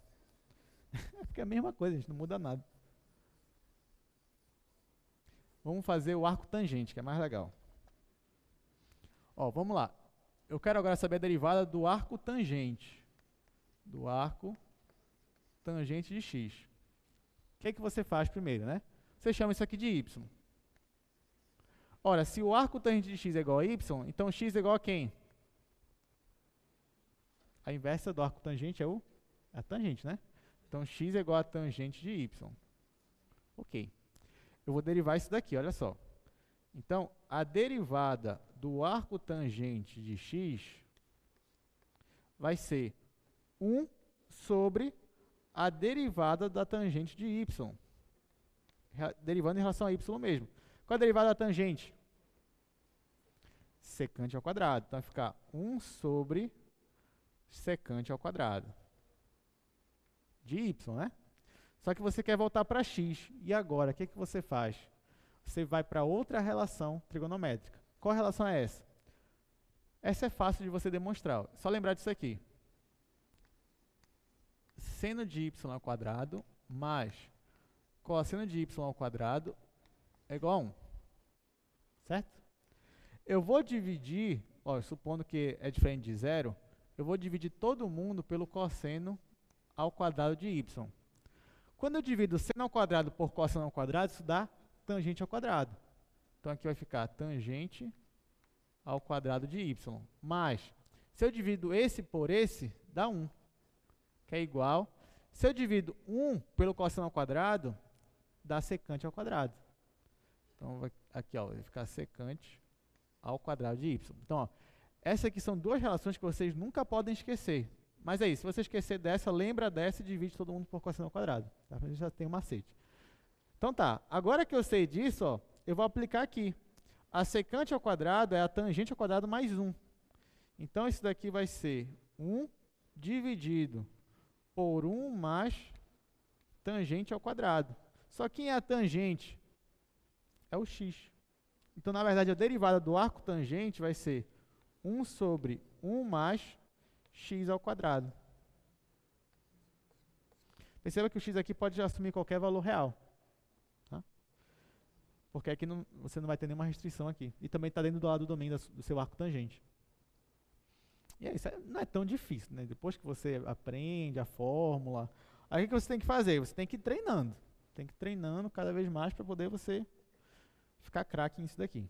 Porque é a mesma coisa, gente, não muda nada. Vamos fazer o arco tangente, que é mais legal. Ó, vamos lá. Eu quero agora saber a derivada do arco tangente. Do arco tangente de x. O que é que você faz primeiro, né? Você chama isso aqui de y. Ora, se o arco tangente de x é igual a y, então x é igual a quem? A inversa do arco tangente é a tangente, né? Então, x é igual a tangente de y. Ok. Eu vou derivar isso daqui, olha só. Então, a derivada do arco tangente de x vai ser 1 sobre a derivada da tangente de y. Derivando em relação a y mesmo. Qual é a derivada da tangente? Secante ao quadrado. Então, vai ficar 1 sobre secante ao quadrado. De y, né? Só que você quer voltar para x. E agora, o que você faz? Você vai para outra relação trigonométrica. Qual relação é essa? Essa é fácil de você demonstrar. Só lembrar disso aqui. Seno de y ao quadrado mais cosseno de y ao quadrado é igual a 1. Certo? Eu vou dividir, ó, supondo que é diferente de zero, eu vou dividir todo mundo pelo cosseno ao quadrado de y. Quando eu divido seno ao quadrado por cosseno ao quadrado, isso dá tangente ao quadrado. Então, aqui vai ficar tangente ao quadrado de y. Mas, se eu divido esse por esse, dá 1, que é igual. Se eu divido 1 pelo cosseno ao quadrado, dá secante ao quadrado. Então, aqui ó, vai ficar secante ao quadrado de y. Então, ó, essas aqui são duas relações que vocês nunca podem esquecer. Mas é isso, se você esquecer dessa, lembra dessa e divide todo mundo por cosseno ao quadrado. Tá? A gente já tem um macete. Então tá, agora que eu sei disso, ó, eu vou aplicar aqui. A secante ao quadrado é a tangente ao quadrado mais 1. Então, isso daqui vai ser 1 dividido por 1 mais tangente ao quadrado. Só que quem é a tangente? É o x. Então, na verdade, a derivada do arco tangente vai ser 1 sobre 1 mais x ao quadrado. Perceba que o x aqui pode assumir qualquer valor real. Tá? Porque aqui você não vai ter nenhuma restrição aqui. E também está dentro do lado do domínio do seu arco tangente. E aí, isso não é tão difícil, né? Depois que você aprende a fórmula, aí o que você tem que fazer? Você tem que ir treinando. Tem que ir treinando cada vez mais para poder você ficar craque nisso daqui.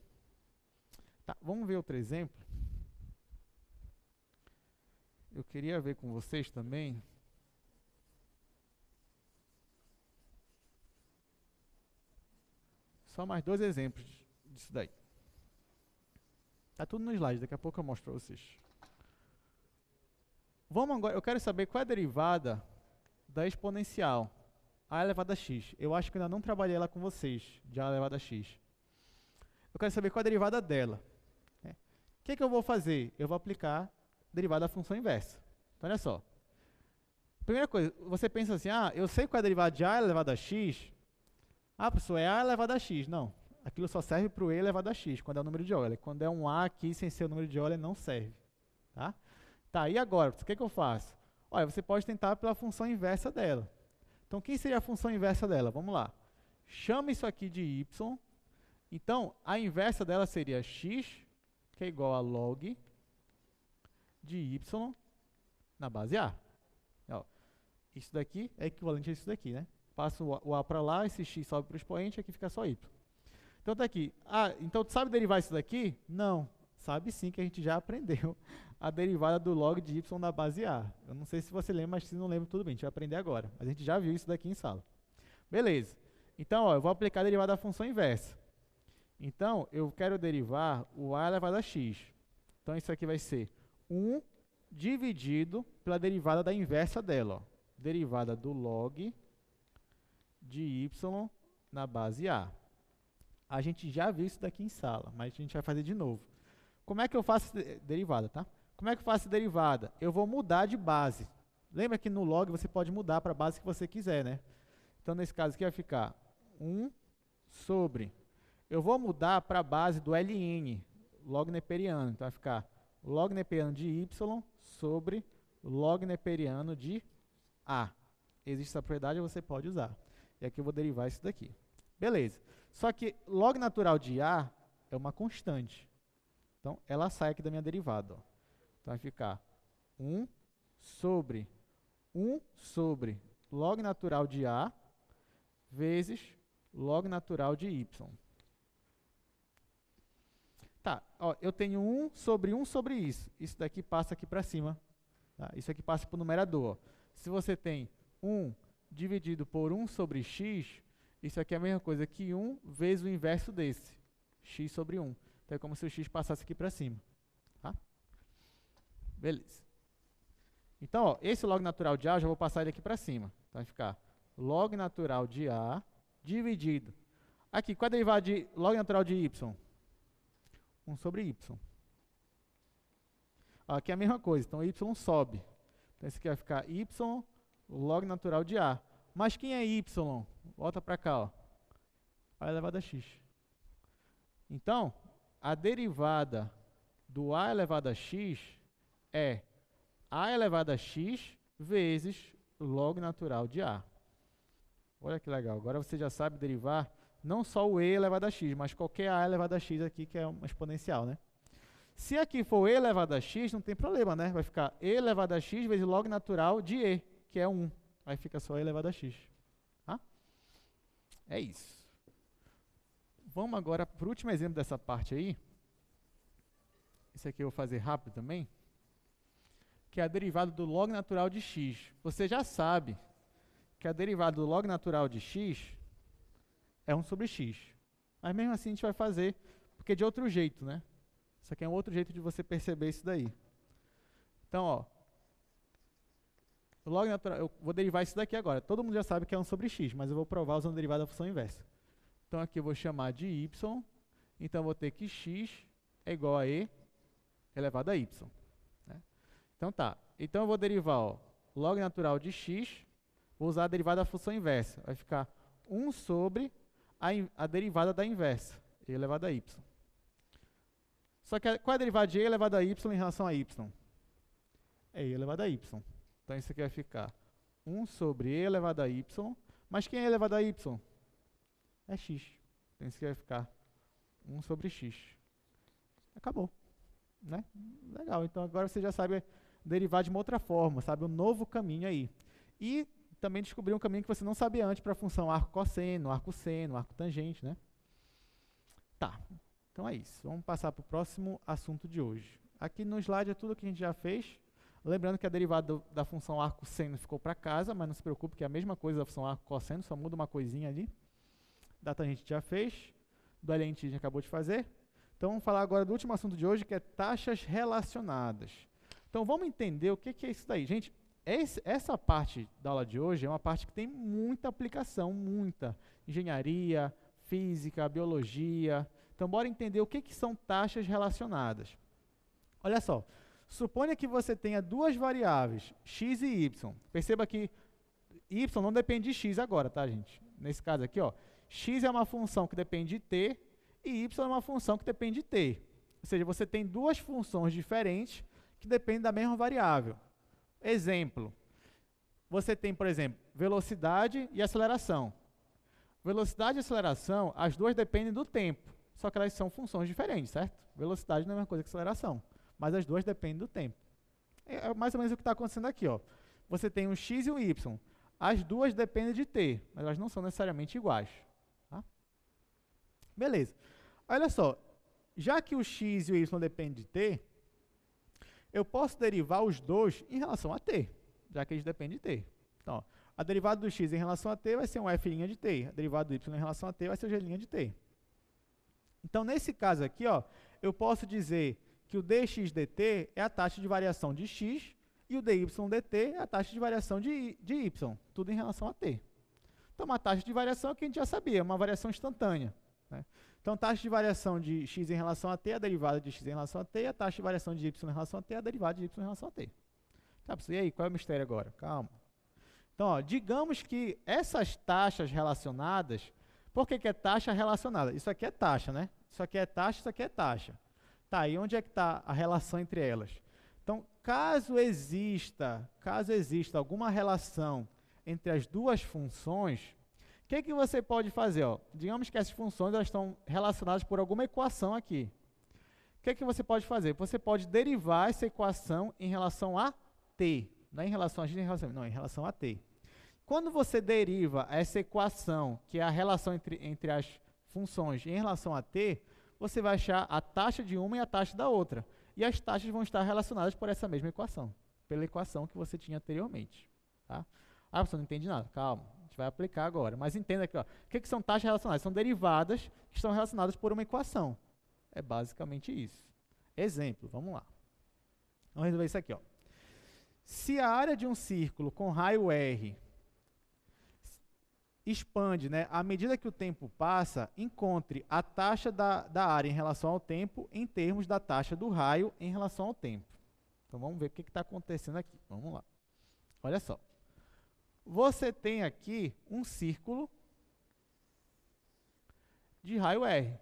Tá, vamos ver outro exemplo. Eu queria ver com vocês também. Só mais 2 exemplos disso daí. Tá tudo no slide, daqui a pouco eu mostro para vocês. Vamos agora, eu quero saber qual é a derivada da exponencial a elevado a x. Eu acho que ainda não trabalhei ela com vocês, de a elevado a x. Eu quero saber qual é a derivada dela. O que eu vou fazer? Eu vou aplicar a derivada da função inversa. Então, olha só. Primeira coisa, você pensa assim, eu sei qual é a derivada de a elevado a x. Professor, é a elevado a x. Não, aquilo só serve para o e elevado a x, quando é o número de Euler. Quando é um a aqui, sem ser o número de Euler, não serve. Tá, e agora? O que eu faço? Olha, você pode tentar pela função inversa dela. Então, quem seria a função inversa dela? Vamos lá. Chama isso aqui de y. Então, a inversa dela seria x, que é igual a log de y na base A. Ó, isso daqui é equivalente a isso daqui, né? Passo o A para lá, esse x sobe para o expoente, aqui fica só y. Então, tá aqui. Então, tu sabe derivar isso daqui? Não. Sabe sim, que a gente já aprendeu a derivada do log de y na base A. Eu não sei se você lembra, mas se não lembra, tudo bem, a gente vai aprender agora. Mas a gente já viu isso daqui em sala. Beleza. Então, eu vou aplicar a derivada da função inversa. Então, eu quero derivar o a elevado a x. Então, isso aqui vai ser 1 dividido pela derivada da inversa dela. Ó. Derivada do log de y na base A. A gente já viu isso daqui em sala, mas a gente vai fazer de novo. Como é que eu faço derivada, tá? Como é que eu faço derivada? Eu vou mudar de base. Lembra que no log você pode mudar para a base que você quiser, né? Então, nesse caso aqui vai ficar 1 sobre... Eu vou mudar para a base do ln, log neperiano. Então, vai ficar log neperiano de y sobre log neperiano de a. Existe essa propriedade, você pode usar. E aqui eu vou derivar isso daqui. Beleza. Só que log natural de a é uma constante. Então, ela sai aqui da minha derivada. Ó. Então, vai ficar 1 sobre log natural de a vezes log natural de y. Tá, ó, eu tenho 1 sobre isso. Isso daqui passa aqui para cima. Tá? Isso aqui passa para o numerador. Ó. Se você tem 1 dividido por 1 sobre x, isso aqui é a mesma coisa que 1 vezes o inverso desse, x sobre 1. Então, é como se o x passasse aqui para cima. Tá? Beleza. Então, ó, esse log natural de a, eu já vou passar ele aqui para cima. Então, vai ficar log natural de a dividido. Aqui, qual é a derivada de log natural de y? 1 sobre y. Ó, aqui é a mesma coisa, então y sobe. Então, esse aqui vai ficar y log natural de a. Mas quem é y? Volta para cá, ó. A elevado a x. Então, a derivada do a elevado a x é a elevado a x vezes log natural de a. Olha que legal. Agora você já sabe derivar não só o e elevado a x, mas qualquer a elevado a x aqui, que é uma exponencial, né? Se aqui for e elevado a x, não tem problema, né? Vai ficar e elevado a x vezes log natural de e, que é 1. Aí fica só e elevado a x. Tá? É isso. Vamos agora para o último exemplo dessa parte aí. Esse aqui eu vou fazer rápido também. Que é a derivada do log natural de x. Você já sabe que a derivada do log natural de x é 1 sobre x. Mas mesmo assim a gente vai fazer, porque de outro jeito, né? Isso aqui é um outro jeito de você perceber isso daí. Então, ó, o log natural, eu vou derivar isso daqui agora. Todo mundo já sabe que é 1 sobre x, mas eu vou provar usando a derivada da função inversa. Então, aqui eu vou chamar de y. Então, eu vou ter que x é igual a e elevado a y. Então tá. Então eu vou derivar, ó, log natural de x, vou usar a derivada da função inversa. Vai ficar 1 sobre a derivada da inversa, e elevado a y. Só que qual é a derivada de e elevado a y em relação a y? É e elevado a y. Então isso aqui vai ficar 1 sobre e elevado a y, mas quem é elevado a y? É x. Então isso aqui vai ficar 1 sobre x. Acabou. Né? Legal, então agora você já sabe derivar de uma outra forma, sabe um novo caminho aí. E também descobrir um caminho que você não sabia antes para a função arco-cosseno, arco-seno, arco-tangente, né? Tá, então é isso. Vamos passar para o próximo assunto de hoje. Aqui no slide é tudo que a gente já fez. Lembrando que a derivada da função arco-seno ficou para casa, mas não se preocupe que é a mesma coisa da função arco-cosseno, só muda uma coisinha ali. Da tangente a gente já fez, do aliente a gente acabou de fazer. Então vamos falar agora do último assunto de hoje, que é taxas relacionadas. Então vamos entender o que é isso daí. Gente, essa parte da aula de hoje é uma parte que tem muita aplicação, muita. Engenharia, física, biologia. Então bora entender o que são taxas relacionadas. Olha só, suponha que você tenha duas variáveis, x e y. Perceba que y não depende de x agora, tá, gente? Nesse caso aqui, ó, x é uma função que depende de t e y é uma função que depende de t. Ou seja, você tem duas funções diferentes que dependem da mesma variável. Exemplo, você tem, por exemplo, velocidade e aceleração. Velocidade e aceleração, as duas dependem do tempo, só que elas são funções diferentes, certo? Velocidade não é a mesma coisa que aceleração, mas as duas dependem do tempo. É mais ou menos o que está acontecendo aqui, ó. Você tem um x e um y. As duas dependem de t, mas elas não são necessariamente iguais. Tá? Beleza. Olha só, já que o x e o y dependem de t, eu posso derivar os dois em relação a t, já que eles dependem de t. Então, ó, a derivada do x em relação a t vai ser um f' de t, a derivada do y em relação a t vai ser o g' de t. Então, nesse caso aqui, ó, eu posso dizer que o dx dt é a taxa de variação de x e o dy dt é a taxa de variação de y, tudo em relação a t. Então, uma taxa de variação que a gente já sabia, é uma variação instantânea. Né? Então, taxa de variação de x em relação a t é a derivada de x em relação a t, e a taxa de variação de y em relação a t é a derivada de y em relação a t. Tá, e aí, qual é o mistério agora? Calma. Então, ó, digamos que essas taxas relacionadas, por que é taxa relacionada? Isso aqui é taxa, né? Isso aqui é taxa, isso aqui é taxa. Tá, e onde é que está a relação entre elas? Então, caso exista alguma relação entre as duas funções, o que você pode fazer? Ó? Digamos que essas funções elas estão relacionadas por alguma equação aqui. O que você pode fazer? Você pode derivar essa equação em relação a t. Não é em relação a x, não, em relação a t. Quando você deriva essa equação, que é a relação entre as funções em relação a t, você vai achar a taxa de uma e a taxa da outra. E as taxas vão estar relacionadas por essa mesma equação, pela equação que você tinha anteriormente. Tá? Ah, você não entende nada. Calma, a gente vai aplicar agora. Mas entenda aqui, ó, o que são taxas relacionadas? São derivadas que estão relacionadas por uma equação. É basicamente isso. Exemplo, vamos lá. Vamos resolver isso aqui. Ó. Se a área de um círculo com raio R expande, né, à medida que o tempo passa, encontre a taxa da área em relação ao tempo em termos da taxa do raio em relação ao tempo. Então, vamos ver o que está acontecendo aqui. Vamos lá. Olha só. Você tem aqui um círculo de raio R.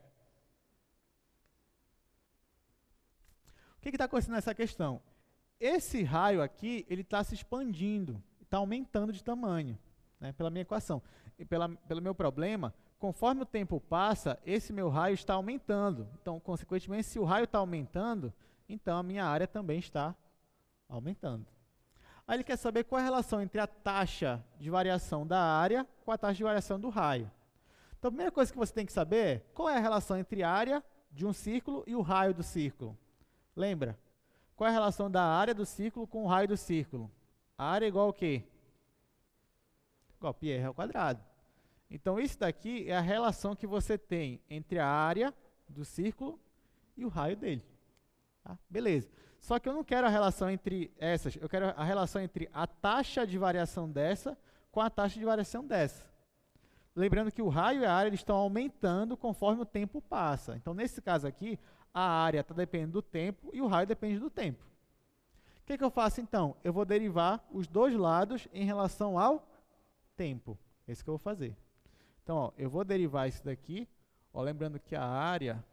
O que está acontecendo nessa questão? Esse raio aqui, ele está se expandindo, está aumentando de tamanho, né, pela minha equação. E pelo meu problema, conforme o tempo passa, esse meu raio está aumentando. Então, consequentemente, se o raio está aumentando, então a minha área também está aumentando. Aí ele quer saber qual é a relação entre a taxa de variação da área com a taxa de variação do raio. Então, a primeira coisa que você tem que saber é qual é a relação entre a área de um círculo e o raio do círculo. Lembra? Qual é a relação da área do círculo com o raio do círculo? A área é igual ao quê? Igual a πr ao quadrado. Então, isso daqui é a relação que você tem entre a área do círculo e o raio dele. Tá? Beleza. Só que eu não quero a relação entre essas, eu quero a relação entre a taxa de variação dessa com a taxa de variação dessa. Lembrando que o raio e a área eles estão aumentando conforme o tempo passa. Então, nesse caso aqui, a área está dependendo do tempo e o raio depende do tempo. O que eu faço então? Eu vou derivar os dois lados em relação ao tempo. É isso que eu vou fazer. Então, ó, eu vou derivar isso daqui, ó, lembrando que a área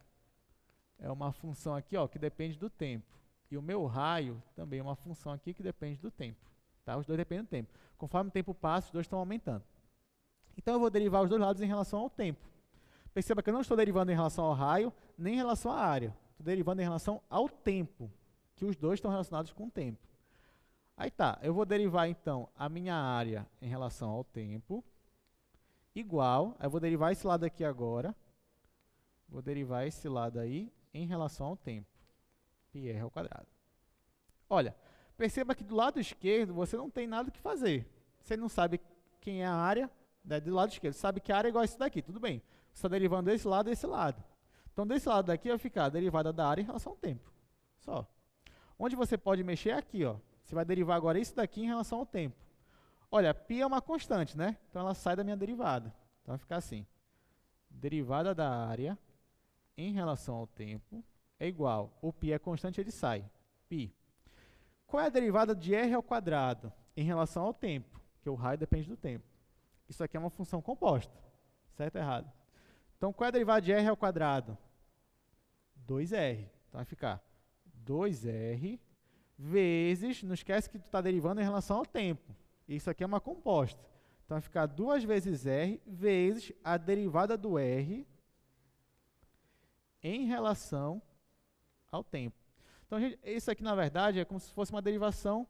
é uma função aqui, ó, que depende do tempo. E o meu raio também é uma função aqui que depende do tempo. Tá? Os dois dependem do tempo. Conforme o tempo passa, os dois estão aumentando. Então, eu vou derivar os dois lados em relação ao tempo. Perceba que eu não estou derivando em relação ao raio, nem em relação à área. Estou derivando em relação ao tempo, que os dois estão relacionados com o tempo. Aí tá, eu vou derivar então a minha área em relação ao tempo, igual, eu vou derivar esse lado aqui agora, vou derivar esse lado aí em relação ao tempo, πr ao quadrado. Olha, perceba que do lado esquerdo você não tem nada o que fazer. Você não sabe quem é a área, né, do lado esquerdo, você sabe que a área é igual a isso daqui, tudo bem. Você está derivando desse lado e desse lado. Então, desse lado daqui vai ficar a derivada da área em relação ao tempo. Só. Onde você pode mexer é aqui, ó. Você vai derivar agora isso daqui em relação ao tempo. Olha, π é uma constante, né? Então, ela sai da minha derivada. Então, vai ficar assim. Derivada da área em relação ao tempo é igual. O π é constante, ele sai. π. Qual é a derivada de r ao quadrado em relação ao tempo? Porque o raio depende do tempo. Isso aqui é uma função composta. Certo ou errado? Então, qual é a derivada de r ao quadrado? 2r. Então, vai ficar 2r vezes, não esquece que tu está derivando em relação ao tempo. Isso aqui é uma composta. Então, vai ficar 2 vezes r vezes a derivada do r em relação ao tempo. Então, gente, isso aqui, na verdade, é como se fosse uma derivação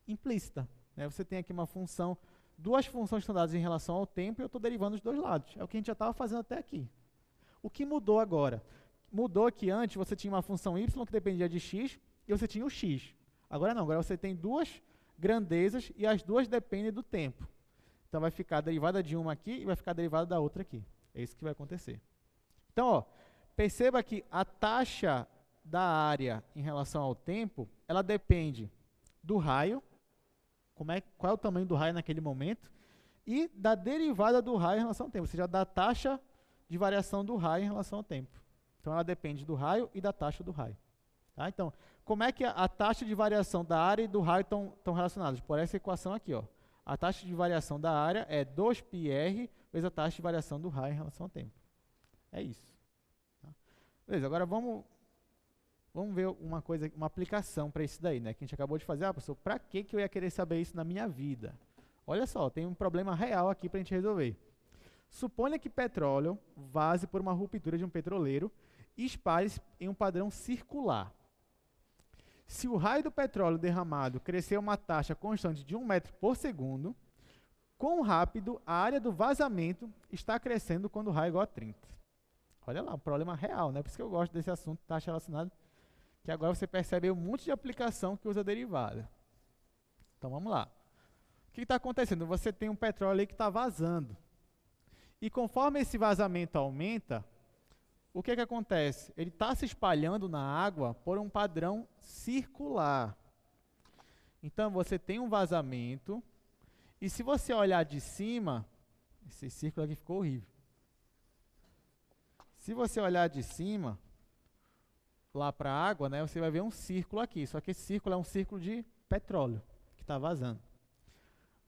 implícita. Né? Você tem aqui uma função, duas funções estão dadas em relação ao tempo e eu estou derivando os dois lados. É o que a gente já estava fazendo até aqui. O que mudou agora? Mudou que antes você tinha uma função y que dependia de x e você tinha o x. Agora não, agora você tem duas grandezas e as duas dependem do tempo. Então vai ficar a derivada de uma aqui e vai ficar a derivada da outra aqui. É isso que vai acontecer. Então, ó, perceba que a taxa da área em relação ao tempo, ela depende do raio, qual é o tamanho do raio naquele momento, e da derivada do raio em relação ao tempo, ou seja, da taxa de variação do raio em relação ao tempo. Então, ela depende do raio e da taxa do raio. Tá? Então, como é que a taxa de variação da área e do raio estão relacionadas? Por essa equação aqui, ó. A taxa de variação da área é 2πr vezes a taxa de variação do raio em relação ao tempo. É isso. Tá? Beleza, agora vamos ver uma coisa, uma aplicação para isso daí, né? Que a gente acabou de fazer. Ah, professor, para que eu ia querer saber isso na minha vida? Olha só, tem um problema real aqui para a gente resolver. Suponha que petróleo vaze por uma ruptura de um petroleiro e espalhe-se em um padrão circular. Se o raio do petróleo derramado crescer a uma taxa constante de 1 metro por segundo, quão rápido a área do vazamento está crescendo quando o raio é igual a 30? Olha lá, um problema real, né? Por isso que eu gosto desse assunto, taxa relacionada, que agora você percebe um monte de aplicação que usa derivada. Então, vamos lá. O que está acontecendo? Você tem um petróleo aí que está vazando. E conforme esse vazamento aumenta, o que acontece? Ele está se espalhando na água por um padrão circular. Então, você tem um vazamento, e se você olhar de cima, esse círculo aqui ficou horrível. Se você olhar de cima, lá para a água, né, você vai ver um círculo aqui, só que esse círculo é um círculo de petróleo, que está vazando.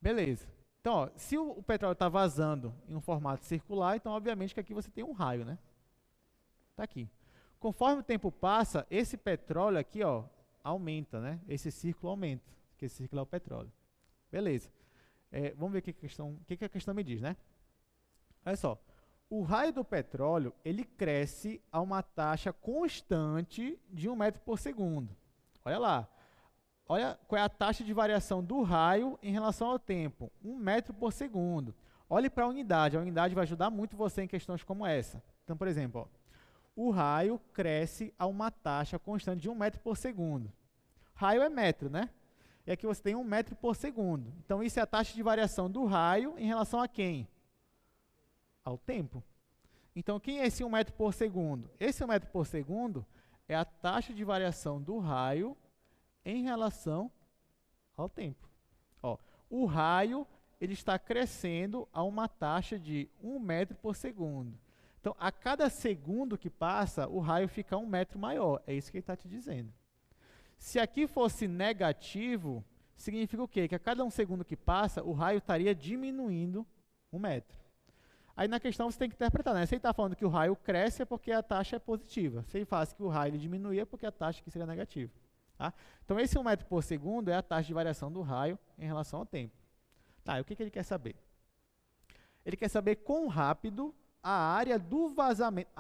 Beleza. Então, ó, se o petróleo está vazando em um formato circular, então, obviamente, que aqui você tem um raio, né? Está aqui. Conforme o tempo passa, esse petróleo aqui, ó, aumenta, né? Esse círculo aumenta, porque esse círculo é o petróleo. Beleza. Vamos ver o que a questão me diz, né? Olha só. O raio do petróleo, ele cresce a uma taxa constante de 1 metro por segundo. Olha lá. Olha qual é a taxa de variação do raio em relação ao tempo. 1 metro por segundo. Olhe para a unidade. A unidade vai ajudar muito você em questões como essa. Então, por exemplo, ó, o raio cresce a uma taxa constante de 1 metro por segundo. Raio é metro, né? E aqui você tem 1 metro por segundo. Então, isso é a taxa de variação do raio em relação a quem? Ao tempo. Então, quem é esse 1 metro por segundo? Esse 1 metro por segundo é a taxa de variação do raio em relação ao tempo. Ó, o raio ele está crescendo a uma taxa de 1 metro por segundo. Então, a cada segundo que passa, o raio fica 1 metro maior. É isso que ele está te dizendo. Se aqui fosse negativo, significa o quê? Que a cada 1 segundo que passa, o raio estaria diminuindo 1 metro. Aí na questão você tem que interpretar, né? Se ele está falando que o raio cresce é porque a taxa é positiva. Se ele fala que o raio diminui é porque a taxa aqui seria negativa. Tá? Então esse 1 metro por segundo é a taxa de variação do raio em relação ao tempo. Tá, e o que ele quer saber? Ele quer saber quão rápido a área do vazamento,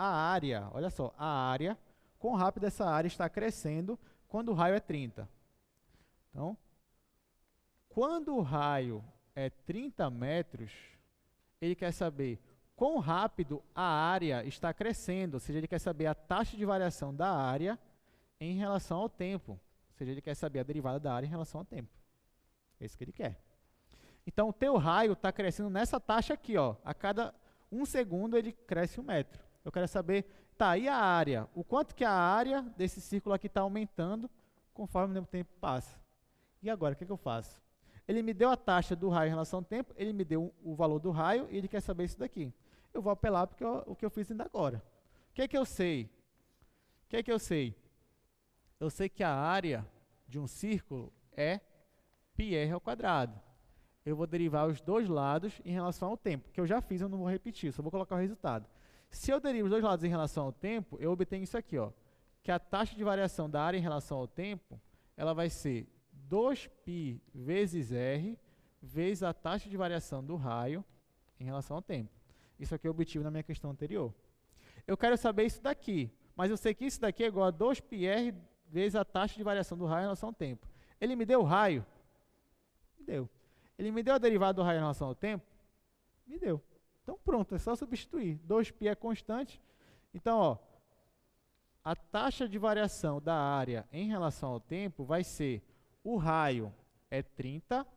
olha só, quão rápido essa área está crescendo quando o raio é 30. Então, quando o raio é 30 metros, ele quer saber quão rápido a área está crescendo, ou seja, ele quer saber a taxa de variação da área em relação ao tempo, ou seja, ele quer saber a derivada da área em relação ao tempo. É isso que ele quer. Então, o teu raio está crescendo nessa taxa aqui, ó. A cada 1 segundo ele cresce 1 metro. Eu quero saber, tá, e a área? O quanto que a área desse círculo aqui está aumentando conforme o tempo passa. E agora, o que eu faço? Ele me deu a taxa do raio em relação ao tempo, ele me deu o valor do raio e ele quer saber isso daqui. Eu vou apelar porque o que eu fiz ainda agora. O que é que eu sei? Eu sei que a área de um círculo é πr ao quadrado. Eu vou derivar os dois lados em relação ao tempo, que eu já fiz, eu não vou repetir, só vou colocar o resultado. Se eu derivo os dois lados em relação ao tempo, eu obtenho isso aqui, ó, que a taxa de variação da área em relação ao tempo, ela vai ser 2π vezes r vezes a taxa de variação do raio em relação ao tempo. Isso aqui eu obtive na minha questão anterior. Eu quero saber isso daqui, mas eu sei que isso daqui é igual a 2πr vezes a taxa de variação do raio em relação ao tempo. Ele me deu o raio? Me deu. Ele me deu a derivada do raio em relação ao tempo? Me deu. Então pronto, é só substituir. 2π é constante. Então, ó, a taxa de variação da área em relação ao tempo vai ser, o raio é 30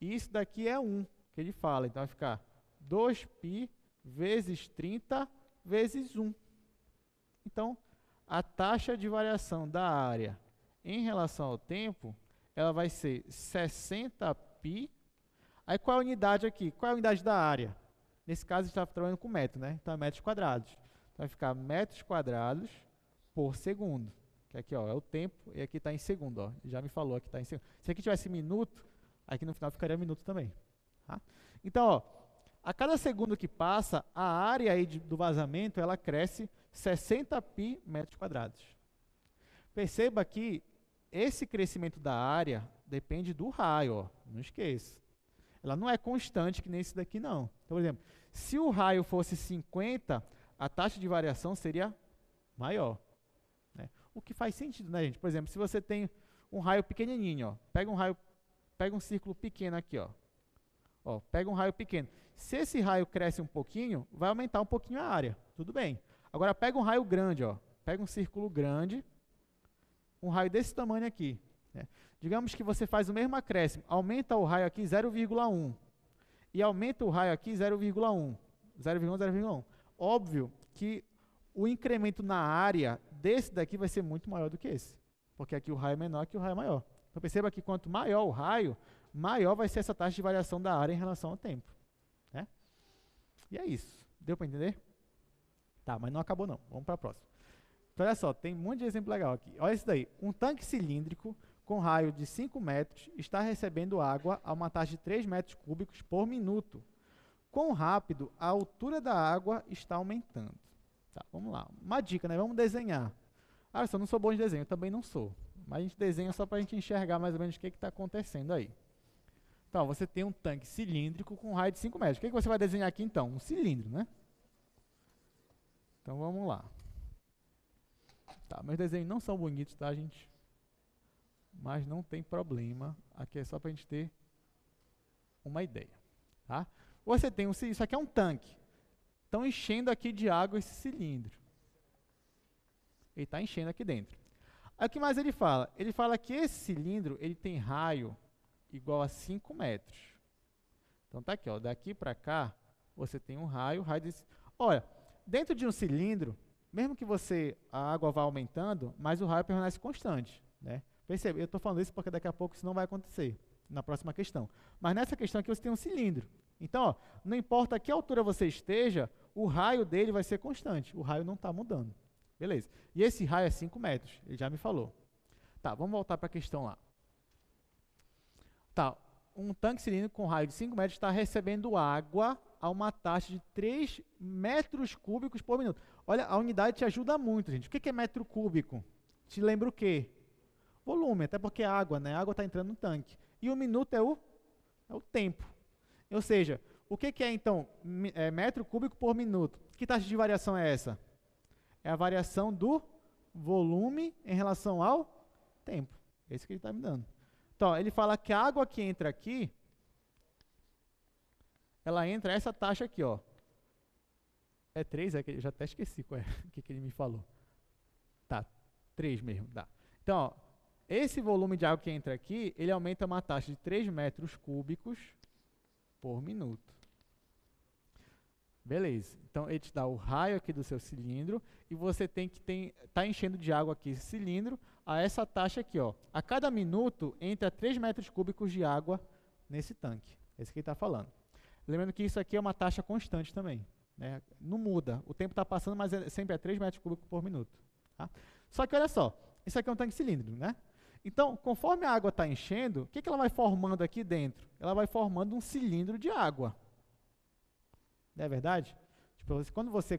e isso daqui é 1, que ele fala. Então vai ficar 2π vezes 30 vezes 1. Então, a taxa de variação da área em relação ao tempo, ela vai ser 60π. Aí qual é a unidade aqui? Qual é a unidade da área? Nesse caso, a gente está trabalhando com metro, né? Então, é metros quadrados. Então, vai ficar metros quadrados por segundo. Que aqui, ó, é o tempo, e aqui está em segundo, ó. Já me falou que está em segundo. Se aqui tivesse minuto, aqui no final ficaria minuto também. Tá? Então, ó, a cada segundo que passa, a área aí do vazamento, ela cresce 60π metros quadrados. Perceba que esse crescimento da área depende do raio, ó. Não esqueça. Ela não é constante que nem esse daqui, não. Então, por exemplo, se o raio fosse 50, a taxa de variação seria maior. Né? O que faz sentido, né, gente? Por exemplo, se você tem um raio pequenininho, ó, pega um círculo pequeno aqui, ó. Ó, pega um raio pequeno. Se esse raio cresce um pouquinho, vai aumentar um pouquinho a área. Tudo bem. Agora, pega um raio grande, ó. Pega um círculo grande, um raio desse tamanho aqui. Né? Digamos que você faz o mesmo acréscimo, aumenta o raio aqui 0,1 e aumenta o raio aqui 0,1, 0,1. Óbvio que o incremento na área desse daqui vai ser muito maior do que esse, porque aqui o raio é menor, aqui o raio é maior. Então perceba que quanto maior o raio, maior vai ser essa taxa de variação da área em relação ao tempo. Né? E é isso. Deu para entender? Tá, mas não acabou não. Vamos para a próxima. Então olha só, tem um monte de exemplo legal aqui. Olha isso daí. Um tanque cilíndrico com raio de 5 metros está recebendo água a uma taxa de 3 metros cúbicos por minuto. Quão rápido a altura da água está aumentando? Tá, vamos lá. Uma dica, né? Vamos desenhar. Ah, eu não sou bom de desenho, eu também não sou. Mas a gente desenha só para a gente enxergar mais ou menos o que está acontecendo aí. Então, você tem um tanque cilíndrico com raio de 5 metros. O que você vai desenhar aqui, então? Um cilindro, né? Então, vamos lá. Tá, meus desenhos não são bonitos, tá, gente? Mas não tem problema. Aqui é só para a gente ter uma ideia. Tá? Você tem isso aqui é um tanque. Estão enchendo aqui de água esse cilindro. Ele está enchendo aqui dentro. Aí o que mais ele fala? Ele fala que esse cilindro ele tem raio igual a 5 metros. Então tá aqui, ó, daqui para cá, você tem um raio desse. Olha, dentro de um cilindro, mesmo que a água vá aumentando, mas o raio permanece constante. Né? Percebe? Eu estou falando isso porque daqui a pouco isso não vai acontecer na próxima questão. Mas nessa questão aqui você tem um cilindro. Então, ó, não importa a que altura você esteja, o raio dele vai ser constante. O raio não está mudando. Beleza. E esse raio é 5 metros, ele já me falou. Tá, vamos voltar para a questão lá. Tá, um tanque cilíndrico com raio de 5 metros está recebendo água a uma taxa de 3 metros cúbicos por minuto. Olha, a unidade te ajuda muito, gente. O que é metro cúbico? Te lembra o quê? Volume, até porque é água, né? A água está entrando no tanque. E o minuto é o tempo. Ou seja, o que é, então, metro cúbico por minuto? Que taxa de variação é essa? É a variação do volume em relação ao tempo. É isso que ele está me dando. Então, ele fala que a água que entra aqui, ela entra essa taxa aqui, ó. É 3, eu já até esqueci qual é, o que ele me falou. Tá, 3 mesmo, dá. Então, ó, esse volume de água que entra aqui, ele aumenta uma taxa de 3 metros cúbicos por minuto. Beleza. Então, ele te dá o raio aqui do seu cilindro e você tem que tá enchendo de água aqui esse cilindro a essa taxa aqui, ó. A cada minuto entra 3 metros cúbicos de água nesse tanque. É isso que ele está falando. Lembrando que isso aqui é uma taxa constante também, né? Não muda. O tempo está passando, mas sempre é 3 metros cúbicos por minuto. Tá? Só que olha só, isso aqui é um tanque cilíndrico, né? Então, conforme a água está enchendo, o que ela vai formando aqui dentro? Ela vai formando um cilindro de água. Não é verdade? Tipo, quando você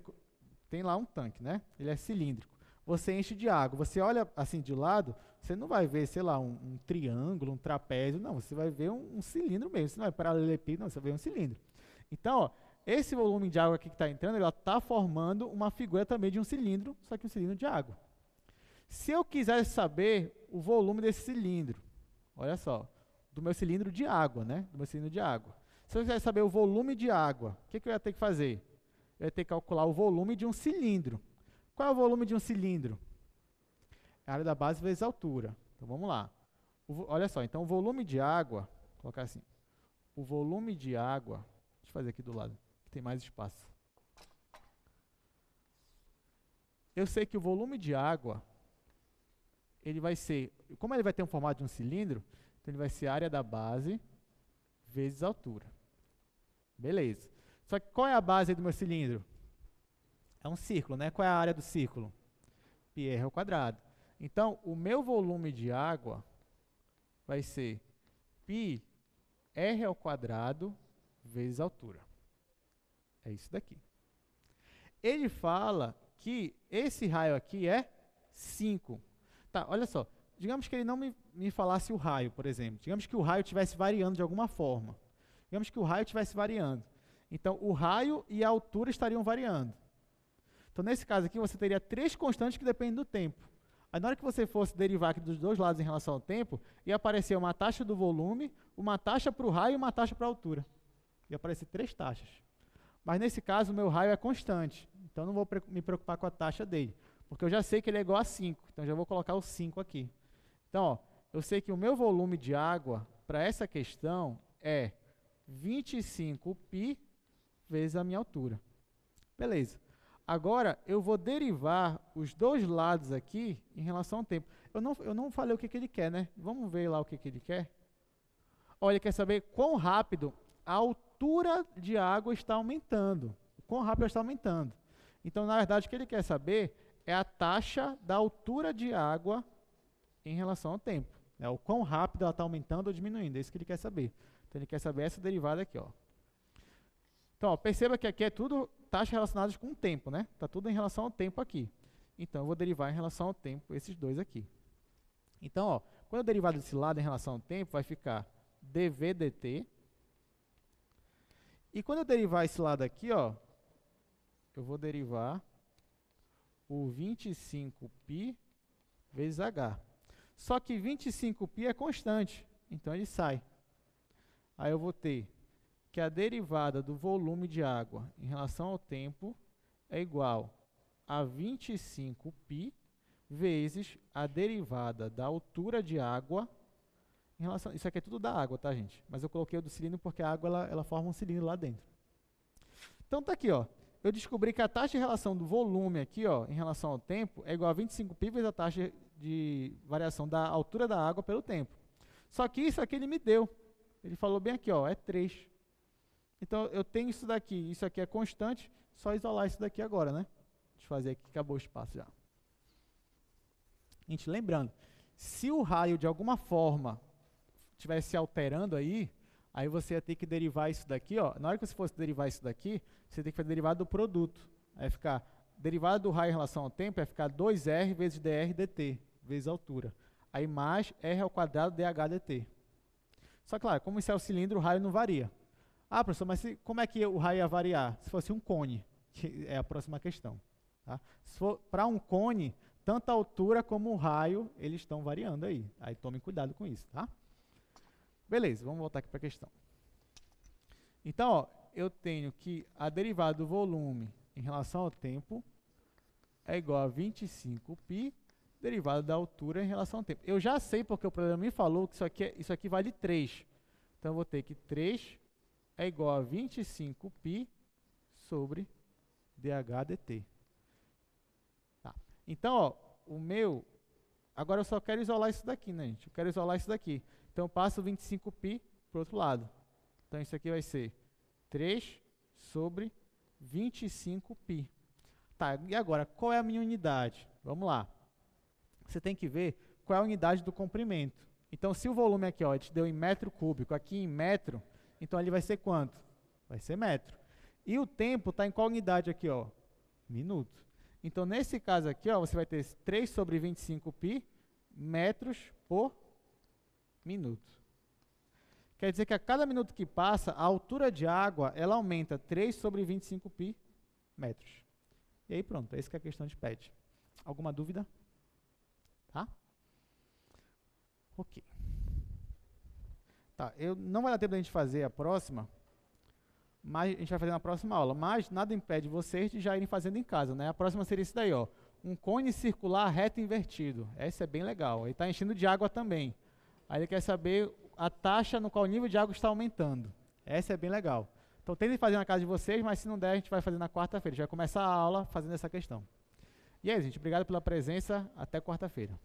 tem lá um tanque, né? Ele é cilíndrico. Você enche de água. Você olha assim de lado, você não vai ver, sei lá, um triângulo, um trapézio. Não, você vai ver um cilindro mesmo. Você não vai paralelepípedo, não, você vai ver um cilindro. Então, ó, esse volume de água aqui que está entrando, ele está formando uma figura também de um cilindro, só que um cilindro de água. Se eu quiser saber o volume desse cilindro, olha só, do meu cilindro de água, né? Do meu cilindro de água. Se eu quiser saber o volume de água, o que eu ia ter que fazer? Eu ia ter que calcular o volume de um cilindro. Qual é o volume de um cilindro? É a área da base vezes a altura. Então, vamos lá. Olha só, então o volume de água, vou colocar assim, o volume de água, deixa eu fazer aqui do lado, que tem mais espaço. Eu sei que o volume de água, ele vai ser, como ele vai ter um formato de um cilindro, então ele vai ser a área da base vezes a altura. Beleza. Só que qual é a base do meu cilindro? É um círculo, né? Qual é a área do círculo? πr ao quadrado. Então, o meu volume de água vai ser πr ao quadrado vezes a altura. É isso daqui. Ele fala que esse raio aqui é 5. Tá, olha só. Digamos que ele não me falasse o raio, por exemplo. Digamos que o raio estivesse variando de alguma forma. Digamos que o raio estivesse variando. Então, o raio e a altura estariam variando. Então, nesse caso aqui, você teria 3 constantes que dependem do tempo. Aí, na hora que você fosse derivar aqui dos dois lados em relação ao tempo, ia aparecer uma taxa do volume, uma taxa para o raio e uma taxa para a altura. Ia aparecer 3 taxas. Mas, nesse caso, o meu raio é constante. Então, não vou me preocupar com a taxa dele. Porque eu já sei que ele é igual a 5. Então, já vou colocar o 5 aqui. Então, ó, eu sei que o meu volume de água para essa questão é 25π vezes a minha altura. Beleza. Agora, eu vou derivar os dois lados aqui em relação ao tempo. Eu não falei o que ele quer, né? Vamos ver lá o que ele quer. Olha, ele quer saber quão rápido a altura de água está aumentando. Quão rápido ela está aumentando. Então, na verdade, o que ele quer saber é a taxa da altura de água em relação ao tempo. Né? O quão rápido ela está aumentando ou diminuindo. É isso que ele quer saber. Então, ele quer saber essa derivada aqui, ó. Então, ó, perceba que aqui é tudo taxas relacionadas com o tempo, né? Está tudo em relação ao tempo aqui. Então, eu vou derivar em relação ao tempo esses dois aqui. Então, ó, quando eu derivar desse lado em relação ao tempo, vai ficar dv dt. E quando eu derivar esse lado aqui, ó, eu vou derivar o 25π vezes h. Só que 25π é constante, então ele sai. Aí eu vou ter que a derivada do volume de água em relação ao tempo é igual a 25π vezes a derivada da altura de água em relação... Isso aqui é tudo da água, tá, gente? Mas eu coloquei o do cilindro porque a água ela forma um cilindro lá dentro. Então tá aqui, ó. Eu descobri que a taxa de relação do volume aqui, ó, em relação ao tempo, é igual a 25π vezes a taxa de variação da altura da água pelo tempo. Só que isso aqui ele me deu. Ele falou bem aqui, ó, é 3. Então, eu tenho isso daqui. Isso aqui é constante. Só isolar isso daqui agora, né? Deixa eu fazer aqui, acabou o espaço já. Gente, lembrando, Se o raio, de alguma forma, estivesse se alterando aí você ia ter que derivar isso daqui, ó. Na hora que você fosse derivar isso daqui, você tem que fazer derivado do produto. Aí ficar, derivado do raio em relação ao tempo, vai ficar 2R vezes dr dt, vezes a altura. Aí mais R ao quadrado dh dt. Só que, claro, como isso é o cilindro, o raio não varia. Ah, professor, mas como é que o raio ia variar? Se fosse um cone, que é a próxima questão. Tá? Se for para um cone, tanto a altura como o raio, eles estão variando aí. Aí tomem cuidado com isso, tá? Beleza, vamos voltar aqui para a questão. Então, ó, eu tenho que a derivada do volume em relação ao tempo é igual a 25π, derivada da altura em relação ao tempo. Eu já sei porque o problema me falou que isso aqui vale 3. Então, eu vou ter que 3 é igual a 25π sobre dh dt. Tá. Então, ó, o meu... Agora eu só quero isolar isso daqui, né, gente? Eu quero isolar isso daqui. Então, eu passo 25π para o outro lado. Então, isso aqui vai ser 3 sobre 25π. Tá, e agora, qual é a minha unidade? Vamos lá. Você tem que ver qual é a unidade do comprimento. Então, se o volume aqui, ó, te deu em metro cúbico, aqui em metro, então ali vai ser quanto? Vai ser metro. E o tempo está em qual unidade aqui, ó? Minuto. Então, nesse caso aqui, ó, você vai ter 3 sobre 25π metros por minuto. Quer dizer que a cada minuto que passa, a altura de água, ela aumenta 3 sobre 25π metros. E aí pronto, é isso que a questão te pede. Alguma dúvida? Tá? Ok. Tá, não vai dar tempo da gente fazer a próxima, mas a gente vai fazer na próxima aula. Mas nada impede vocês de já irem fazendo em casa, né? A próxima seria isso daí, ó. Um cone circular reto invertido. Essa é bem legal. Ele está enchendo de água também. Aí ele quer saber a taxa no qual o nível de água está aumentando. Essa é bem legal. Então, tentem fazer na casa de vocês, mas se não der, a gente vai fazer na quarta-feira. A gente vai começar a aula fazendo essa questão. E é isso, gente. Obrigado pela presença. Até quarta-feira.